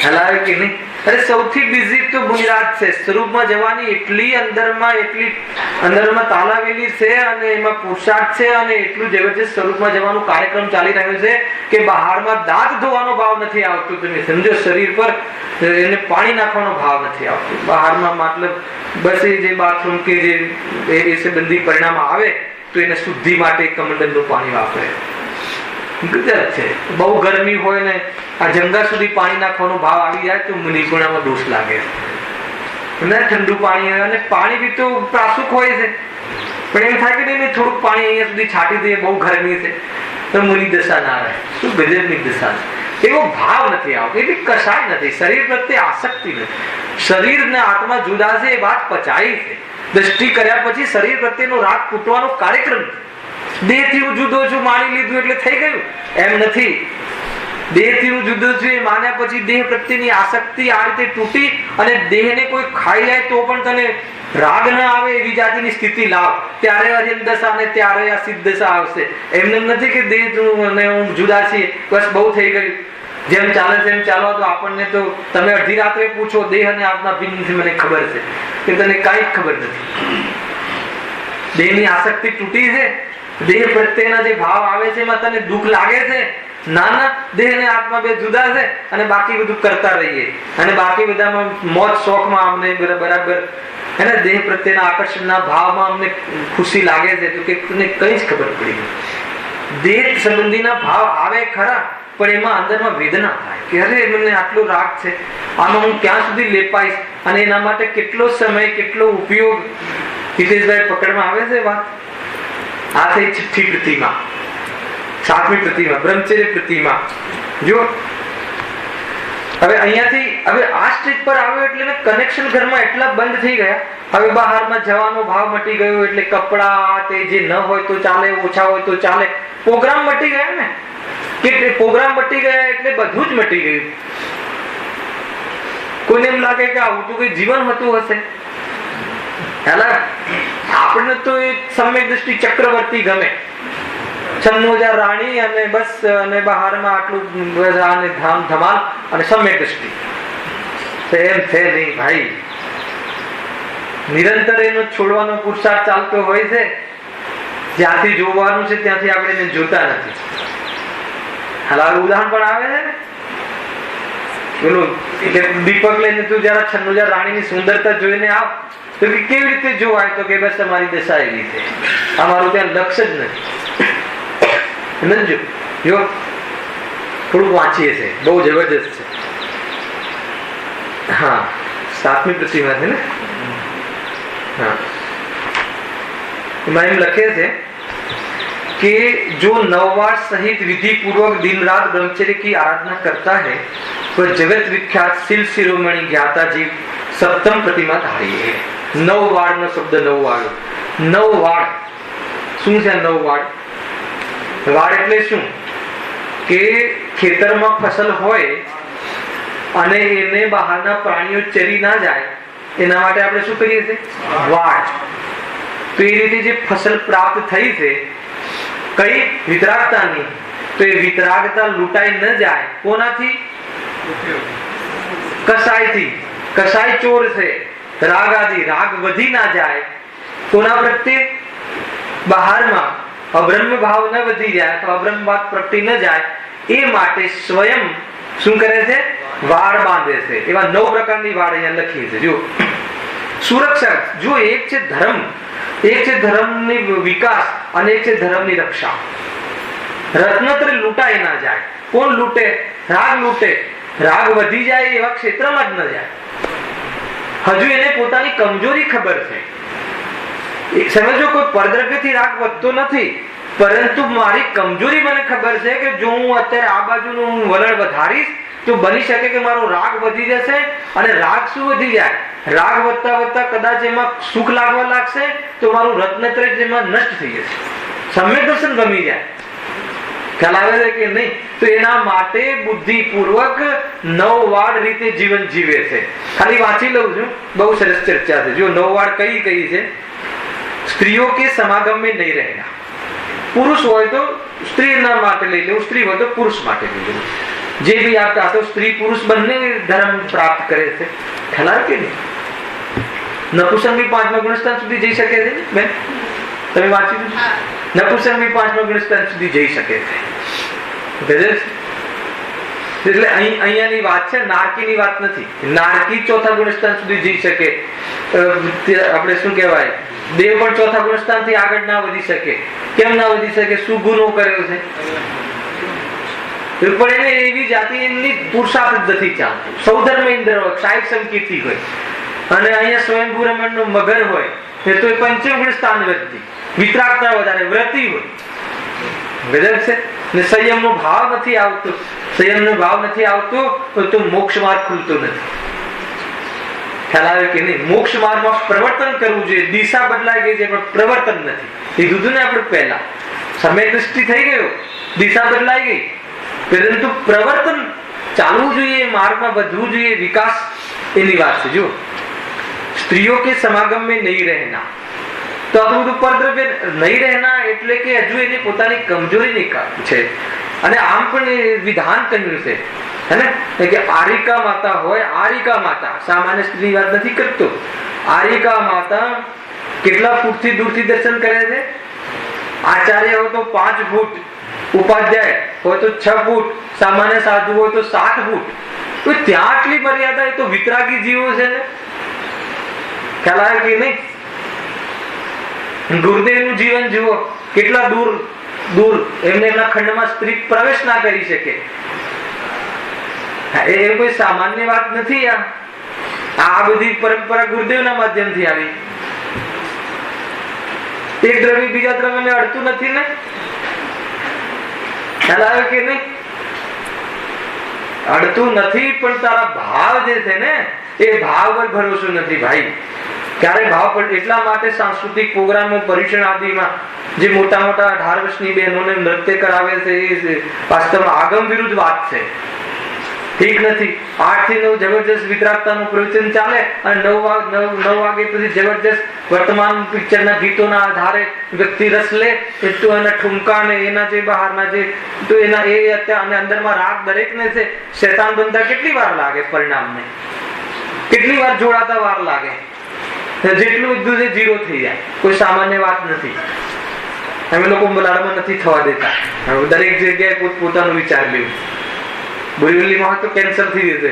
હલાવે કે નહીં? અરે સૌથી બિઝી તો મુનિરાજ છે. સ્વરૂપમાં જવાની એટલી અંદરમાં તાલાવેલી છે અને એમાં પુરુષાર્થ છે અને એટલું જબરજસ્ત સ્વરૂપમાં જવાનું કાર્યક્રમ ચાલી રહ્યો છે કે બહારમાં દાંત ધોવાનો ભાવ નથી આવતો. તમે સમજો, શરીર પર એને પાણી નાખવાનો ભાવ નથી આવતો. બહારમાં મતલબ બસ એ જે બાથરૂમ કે જે એ સંબંધી પરિણામ આવે તો એને શુદ્ધિ માટે કમંડલનું પાણી વાપરે. ગજબ છે. બહુ ગરમી હોય ને આ જંગા સુધી પાણી નાખવાનો ભાવ આવી જાય તો મુનિપુણામાં દોષ લાગે. ઠંડુ પાણી હોય અને પાણી બી તો પ્રાસુક હોય છે, પણ એમ થાય કે નહીં થોડુંક પાણી અહીંયા સુધી છાંટી દઈએ, બહુ ગરમી છે તો મુનિ દશા ના રહે. શું ગજબની દશા છે! એવો ભાવ નથી આવતો, એવી કશાય નથી, શરીર પ્રત્યે આસક્તિ નથી. શરીર ને આત્મા જુદા છે એ વાત પચાવી છે. દ્રષ્ટિ કર્યા પછી શરીર પ્રત્યેનો રાગ તૂટવાનો કાર્યક્રમ છે. દેહ થી હું જુદો છું માની લીધું એટલે થઈ ગયું, એમ નથી. દેહ થી હું જુદો છું એ માન્યા પછી દેહ પ્રત્યેની આસક્તિ આ રીતે તૂટી અને દેહને કોઈ ખાઈ જાય તો પણ તને રાગ ન આવે એવી જાતિની સ્થિતિ લાવ, ત્યારે અરિયન દશા અને ત્યારે આ સિદ્ધ દશા આવશે. એમને નથી કે દેહ અને હું જુદા છીએ, બસ બહુ થઈ ગયું, જેમ ચાલે તેમ ચાલવા. તો આપણને તો તમે અડધી રાત્રે પૂછો દેહ અને આત્મા ભિન્ન છે, મને ખબર છે કે તને કાંઈ ખબર નથી. દેહની આસક્તિ તૂટી છે, દેહ પ્રત્યેના જે ભાવ આવે છે એમાં તને દુઃખ લાગે છે. ના, દેહ ને આત્મા બે જુદા છે અને બાકી બધું કરતા રહીએ અને બાકી બધામાં મોજ શોખમાં અમને બરાબર એને દેહ પ્રત્યેના આકર્ષણના ભાવમાં અમને ખુશી લાગે છે તો કે તને કઈ જ ખબર પડી. દેહ સંબંધીના ભાવ આવે ખરા, પણ એમાં અંદરમાં વેદના થાય કે અરે મને આટલો રાગ છે, આમાં હું ક્યાં સુધી લેપાઈશ અને એના માટે કેટલો સમય કેટલો ઉપયોગ. હિતેશભાઈ પકડમાં આવે છે વાત. આ થઈ 6ઠી પ્રતિમા, 7મી પ્રતિમા બ્રહ્મચર્ય પ્રતિમા. જો હવે અહીંયાથી હવે આ સ્ટેજ પર આવ્યો એટલે કનેક્શન ઘરમાં એટલા બંધ થઈ ગયા. હવે બહારમાં જવાનો ભાવ મટી ગયો એટલે કપડા તે જે ન હોય તો ચાલે, ઓછા હોય તો ચાલે. પ્રોગ્રામ મટી ગયા ને, કે પ્રોગ્રામ મટી ગયા એટલે બધું જ મટી ગયું. કોઈને એમ લાગે કે આવું તો કઈ જીવન હતું હશે. આપણને તો એ સમ્યક દ્રષ્ટિ ચક્રવર્તી ગમે, 96,000 રાણી અને બસ અને બહારમાં આટલું ધામ ધમાલ અને સમ્યક દ્રષ્ટિ. એમ છે નહીં ભાઈ, નિરંતર એનો છોડવાનો પુરુષાર્થ ચાલતો હોય છે. જ્યાંથી જોવાનું છે ત્યાંથી આપણે એને જોતા નથી. હાલ ઉદાહરણ પણ આવે છે ને પેલું દીપક લઈને તું જરા 96,000 રાણીની સુંદરતા જોઈને આવ તો કેવી રીતે જોવાય? તો કે બસ તમારી દશા એવી છે, અમારું ત્યાં લક્ષ્ય જ નથી. જો થોડુંક વાંચીએ છે, બહુ જબરજસ્ત છે. હા, 7મી પ્રતિમા છે ને. હા, એમાં એમ લખે છે कि जो नववार सहित विधि पूर्वक दिन रात ब्रह्मचर्य की आराधना करता है वह जगत विख्यात शिल शिरोमणि ज्ञाता जीव सप्तम प्रतिमा धारी है। नववार નો શબ્દ નવવાડ શું છે? નવવાડ વાડ એટલે શું કે ખેતરમાં ફસલ હોય અને એને બહારના પ્રાણીઓ ચરી ના જાય એના માટે આપણે શું કરીએ છીએ? વાડ. તો એ રીતે જે ફસલ પ્રાપ્ત થઈ છે કઈ વિતરાગતાની, તો એ વિતરાગતા લૂંટાઈ ન જાય કોનાથી? કસાઈથી. કસાઈ ચોર છે. રાગ આદિ રાગ વધી ના જાય કોના પ્રત્યે? બહારમાં અબ્રહ્મ ભાવ ન વધી જાય તો અબ્રહ્મવાદ પ્રગટી ન જાય એ માટે સ્વયં શું કરે છે? વાડ બાંધે છે. એવા 9 પ્રકારની વાડ અહીંયા લખી છે. જો સુરક્ષા, જો એક છે ધર્મ, એક છે ધર્મની વિકાસ અને એક છે ધર્મની રક્ષા. રત્નત્ર લૂંટાઈ ના જાય. કોણ લૂંટે? રાગ લૂંટે. રાગ વધી જાય એવા ક્ષેત્રમાં જ ન જાય. હજુ એને પોતાની કમજોરી ખબર છે. સમજો કોઈ પરદ્રવ્યથી રાગ વધતો નથી, પરંતુ મારી કમજોરી મને ખબર છે કે જો હું અત્યારે આ બાજુનું વલણ વધારીશ તો બની શકે કે મારો રાગ વધી જશે. અને રાગ શું વધી જાય? રાગ વધતા વધતા કદાચ એમાં સુખ લાગવા લાગશે તો મારું રત્નત્રય એમાં નષ્ટ થઈ જશે. સમ્યક દર્શન ગમી જાય. ખ્યાલ આવે છે કે નહીં? તો એના માટે બુદ્ધિપૂર્વક 9 વાડ રીતે જીવન જીવે છે. ખાલી વાંચી લઉં છું, બહુ સરસ ચર્ચા છે. જો 9 વાડ કઈ કઈ છે? સ્ત્રીઓ કે સમાગમ में नहीं रहना. પુરુષ હોય તો સ્ત્રીના માટે લઈ લેવું, સ્ત્રી હોય તો પુરુષ માટે લઈ લેવું. જે ભી આપતા તો સ્ત્રી પુરુષ બંને ધર્મ પ્રાપ્ત કરે છે. ખ્યાલ કે નહીં? નપુંસક બી 5મા ગુણસ્થાન સુધી જઈ શકે છે ને બેન? તમે વાંચી દીધું? નપુંસક બી 5મા ગુણસ્થાન સુધી જઈ શકે છે. એટલે અહીંયાની વાત છે, નારકીની વાત નથી. નારકી 4થા ગુણસ્થાન સુધી જઈ શકે. આપણે શું કહેવાય, દેવ પણ 4થા ગુણસ્થાનથી આગળ ના વધી શકે. કેમ ના વધી શકે? શું ગુનો કર્યો છે? પણ એને એવી જાતિની પુરુષાર્થ નથી ચાલતું. સૌધર્મ ઇન્દ્ર હોય, સાહિક સંકીર્તિ હોય, અને અહીંયા સ્વયંભૂ રમણનો મગર હોય તો એ 5મ ગુણ સ્થાન વ્યક્તિ વિતરાગતા વધારે વ્રતી હોય. ગજબ છે ને. સંયમનો ભાવ નથી આવતો. સંયમનો ભાવ નથી આવતો તો મોક્ષ માર્ગ ખુલતો નથી. ખ્યાલ આવે કે નહીં? મોક્ષ માર્ગમાં પ્રવર્તન કરવું જોઈએ. દિશા બદલાઈ ગઈ છે પણ પ્રવર્તન નથી. કીધું હતું ને આપણે પહેલા, સમય દૃષ્ટિ થઈ ગયો, દિશા બદલાઈ ગઈ, પરંતુ પ્રવર્તન ચાલવું જોઈએ, માર્ગમાં વધવું જોઈએ, વિકાસ એની વાત છે. જો સ્ત્રીઓ કે સમાગમ में नहीं रहना, તો આપણું પરદ્રવ્ય નહીં રહેના એટલે કે હજુ એની પોતાની કમજોરી છે. અને આમ પણ એ વિધાન કર્યું છે હે કે આરિકા માતા હોય, આરિકા માતા સામાન્ય સ્ત્રી વાત નથી કરતો. આરિકા માતા કેટલા ફૂટથી દૂરથી દર્શન કરે છે? આચાર્ય હોય તો 5 ફૂટ, ઉપાધ્યાય હોય તો 6 ફૂટ, સામાન્ય સાધુ હોય તો 7 ફૂટ. તો ત્યાં આટલી મર્યાદા? એ તો વિતરાગી જીવો છે ને. ખ્યાલ આવે કે નહીં? ગુરુદેવનું જીવન જુઓ, કેટલા દૂર દૂર એમને એમના ખંડમાં સ્ત્રી પ્રવેશ ના કરી શકે. એ કોઈ સામાન્ય વાત નથી. આ બધી પરંપરા ગુરુદેવના માધ્યમથી આવી. એક દ્રવ્ય બીજા દ્રવ્યને અડતું નથી ને. ખ્યાલ આવે કે નહીં? અડતું નથી, પણ તારા ભાવ જે છે ને એ ભાવ પર ભરોસો નથી ભાઈ. ક્યારે ભાવ પણ એટલા માટે સાંસ્કૃતિક પ્રોગ્રામો, પરીક્ષણ આદિમાં જે મોટા મોટા 18 વર્ષની બહેનોને નૃત્ય કરાવે છે એ વાસ્તવમાં આગમ વિરુદ્ધ વાત છે. ઠીક નથી. 8 થી 9 જબરજસ્ત વિતરાગતાનું પ્રવચન ચાલે અને 9 વાગે પછી જબરજસ્ત વર્તમાન પિક્ચરના ગીતોના આધારે વ્યક્તિ રસ લે. એટલું એના ઠુમકા ને એના જે બહારના જે તો એના એ અત્યારે અને અંદરમાં રાગ દરેકને છે. શેતાન બનતા કેટલી વાર લાગે? પરિણામને કેટલી વાર જોડાતા વાર લાગે? જેટલું બધું છે 0 થઈ જાય. કોઈ સામાન્ય વાત નથી. અમે લોકો બલાડમાં નથી થવા દેતા. દરેક જગ્યાએ પોતપોતાનું વિચાર લેવું. બોરીવલીમાં તો કેન્સર થઈ જશે.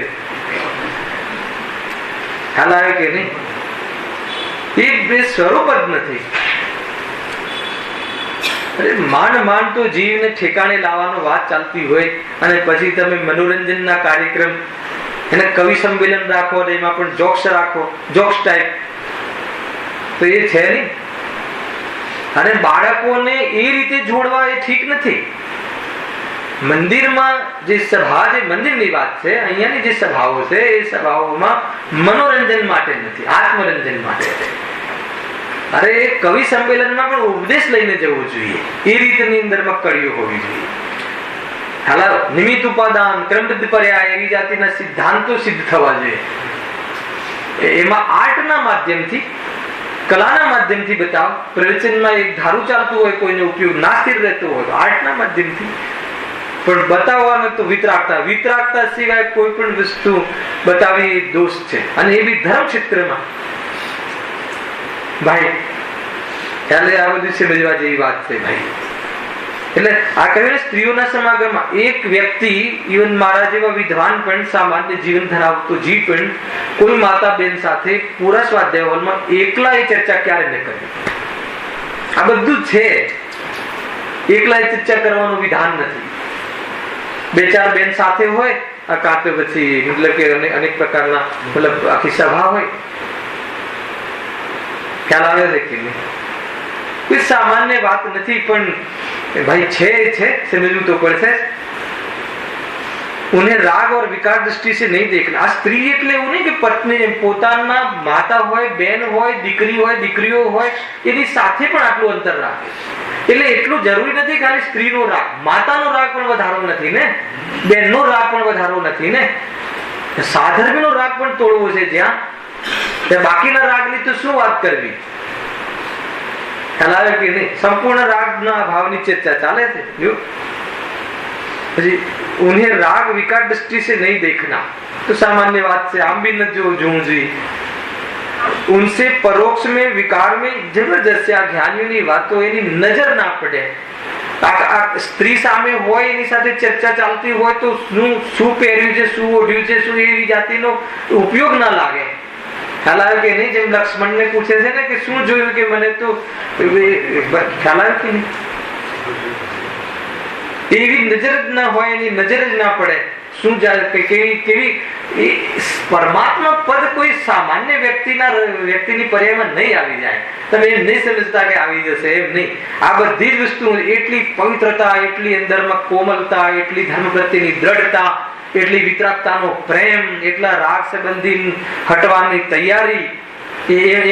ખ્યાલ આવે કે નહીં? એ બે સ્વરૂપ જ નથી. અરે માંડ તો જીવને ઠેકાણે લાવવાનો વાત ચાલતી હોય અને પછી તમે મનોરંજનના કાર્યક્રમ, એને કવિ સંમેલન રાખો અને એમાં પણ જોક્સ રાખો, જોક્સ ટાઈપ, તો એ છે નહીં. અને બાળકોને એ રીતે જોડવા એ ઠીક નથી. મંદિરમાં જે સભા, જે મંદિરની વાત છે, અહીંયાની જે સભાઓ છે એ સભાઓમાં મનોરંજન માટે નથી, આત્મરંજન માટે છે. અરે કવિ સંમેલનમાં પણ ઉપદેશ લઈને જવું જોઈએ, એ રીતની અંદરમાં કડીઓ હોવી જોઈએ. હાલો, નિમિત્ત ઉપાદાન, ક્રમબદ્ધ પર્યાય એવી જાતિના સિદ્ધાંતો સિદ્ધ થવા જોઈએ. એમાં આર્ટના માધ્યમથી, કલાના માધ્યમથી બતાવ. પ્રવચનમાં એક ધારું ચાલતું હોય, કોઈને ઉપયોગ ના સ્થિર રહેતો હોય તો આર્ટના માધ્યમથી પણ બતાવવાનું. તો વિતરાગતા સિવાય કોઈ પણ વસ્તુ બતાવી દોષ છે, અને એ બી ધર્મ ક્ષેત્રમાં. ભાઈ એટલે આ બધું સમજવા જેવી વાત છે ભાઈ. એટલે આ કહ્યું સ્ત્રીઓના સમાગમમાં એક વ્યક્તિ, ઇવન મારા જેવા વિદ્વાન પણ, સામાન્ય જીવન ધરાવતો જીવ પણ, કોઈ માતા બેન સાથે પૂરા સ્વાધ્યાય હોલમાં એકલા એ ચર્ચા ક્યારે ન કરી. આ બધું છે, એકલા એ ચર્ચા કરવાનું વિધાન નથી. બે ચાર બેન સાથે હોય, કાં તો પછી મતલબ કે અનેક પ્રકારના મતલબ આખી સભા હોય. ખ્યાલ આવે છે કે નહીં? કોઈ સામાન્ય વાત નથી, પણ भाई छे समझू तो पड़े. उन्हें राग और विकार दृष्टि से नहीं देखना. आ स्त्री એટલે એવું નહીં કે પત્ની પોતાના માતા હોય, બેન હોય, દીકરી હોય, દીકરીઓ હોય, એની સાથે પણ આટલું અંતર રાખે. એટલે એટલું જરૂરી નથી ખાલી સ્ત્રીનો રાગ, માતાનો રાગ પણ વધારો નથી ને, બેનનો રાગ પણ વધારો નથી ને, સાધર્મીનો રાગ પણ તોડવો છે. જ્યાં બાકીના રાગની તો શું વાત કરવી. ખ્યાલ આવે કે નહીં? સંપૂર્ણ રાગના ભાવની ચર્ચા ચાલે છે. જો પછી उन्हें राग विकार दृष्टि से नहीं देखना तो सामान्य बात से आम भी न जो जूझी. उनसे परोक्ष में विकार में जबरदस्त आ ज्ञानियों ની વાતો એની નજર ના પડે. આ સ્ત્રી સામે હોય, એની સાથે ચર્ચા ચાલતી હોય તો શું પહેર્યું છે, શું ઓઢ્યું છે, શું એવી જાતિનો ઉપયોગ ના લાગે. ખ્યાલ આવે કે નહીં? જેમ લક્ષ્મણ ને પૂછે છે ને કે શું જોયું, કે મને તો ખ્યાલ આવે કે નહીં? એવી નજર જ ના હોય, એની નજર જ ના પડે. શું કેવી પરમાત્મા પદ કોઈ સામાન્ય વ્યક્તિની પર્યાયમાં નહીં આવી જાય. તમે એમ નહીં સમજતા કે આવી જશે, એમ નહીં. આ બધી જ વસ્તુ એટલી પવિત્રતા, એટલી અંદરમાં કોમલતા, એટલી ધર્મ પ્રત્યેની દ્રઢતા, એટલી વિતરાગતાનો પ્રેમ, એટલા રાગ સંબંધી હટવાની તૈયારી,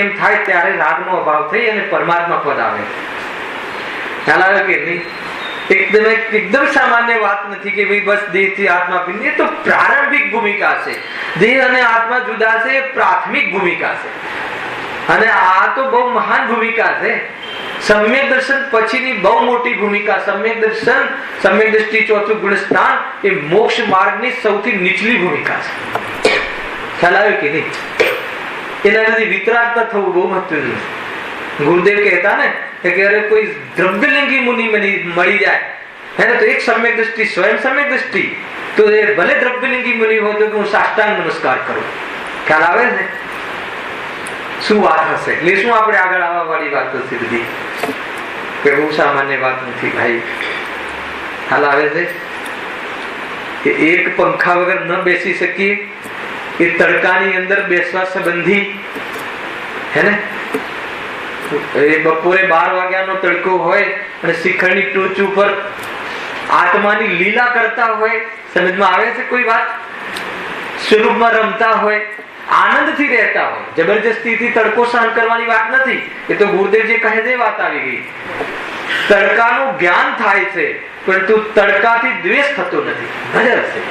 એમ થાય ત્યારે રાગનો અભાવ થઈ અને પરમાત્મા પદ આવે. ખ્યાલ આવે કે નહીં? એકદમ સામાન્ય વાત નથી કે ભાઈ બસ દેહ થી આત્મા ભિન્ન. એ તો પ્રારંભિક ભૂમિકા છે. દેહ અને આત્મા જુદા છે, એ પ્રાથમિક ભૂમિકા છે. અને આ તો બહુ મહાન ભૂમિકા છે. સમ્યક દર્શન પછીની બહુ મોટી ભૂમિકા. સમ્યક દર્શન, સમ્યક દ્રષ્ટિ, ચોથું ગુણસ્થાન, એ મોક્ષ માર્ગની સૌથી નીચલી ભૂમિકા છે. ખ્યાલ આવે કે નહીં? એના નથી વિતરાગતા થવું બહુ મહત્વનું છે. ગુરુદેવ કહેતા ને કે અરે કોઈ દ્રવ્યલિંગી મુનિ મળી જાય હે તો એક સમ્યક દ્રષ્ટિ, સ્વયં સમ્યક દ્રષ્ટિ, તો એ ભલે દ્રવ્યલિંગી મુનિ હોય તો હું સાષ્ટાંગ નમસ્કાર કરું. ખ્યાલ આવે છે? શું વાત હશે? એટલે શું આપણે આગળ આવવા વાળી વાત હશે બધી, કે બહુ સામાન્ય વાત નથી ભાઈ. ખ્યાલ આવે છે? કે એક પંખા વગર ન બેસી શકીએ, એ તડકાની અંદર બેસવા સંબંધી હે ને. એ બપોરે 12 વાગ્યાનો તડકો હોય અને શિખરની ટોચ ઉપર આત્માની લીલા કરતા હોય, સમજમાં આવે છે કોઈ વાત? સ્વરૂપમાં રમતા હોય, આનંદથી રહેતા હોય. જબરજસ્તીથી તડકો સહન કરવાની વાત નથી. એ તો ગુરુદેવ જે કહે છે વાત આવી ગઈ. તડકાનું જ્ઞાન થાય છે, પરંતુ તડકાથી દ્વેષ થતો નથી. નજર છે.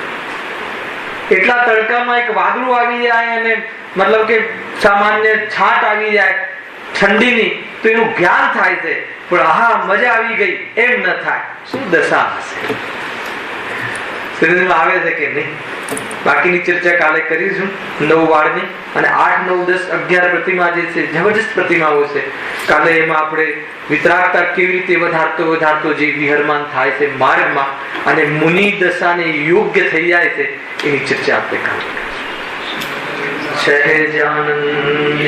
એટલા તડકામાં એક વાદળું આવી જાય અને મતલબ કે સામાન્ય છાટ આવી જાય ઠંડીની, તો એનું જ્ઞાન થાય છે, પણ હા મજા આવી ગઈ એમ ન થાય. શું દશા હશે? આવે છે કે નહીં? બાકીની ચર્ચા કાલે કરીશું 9 વાળની અને 8, 9, 10, 11 પ્રતિમા જે છે, જબરજસ્ત પ્રતિમાઓ છે. કાલે એમાં આપણે વિતરાગતા કેવી રીતે વધારતો જે વિહરમાન થાય છે માર્ગમાં અને મુનિ દશાને યોગ્ય થઈ જાય છે, એની ચર્ચા આપણે કાલે કરીશું. સહેજાનંદી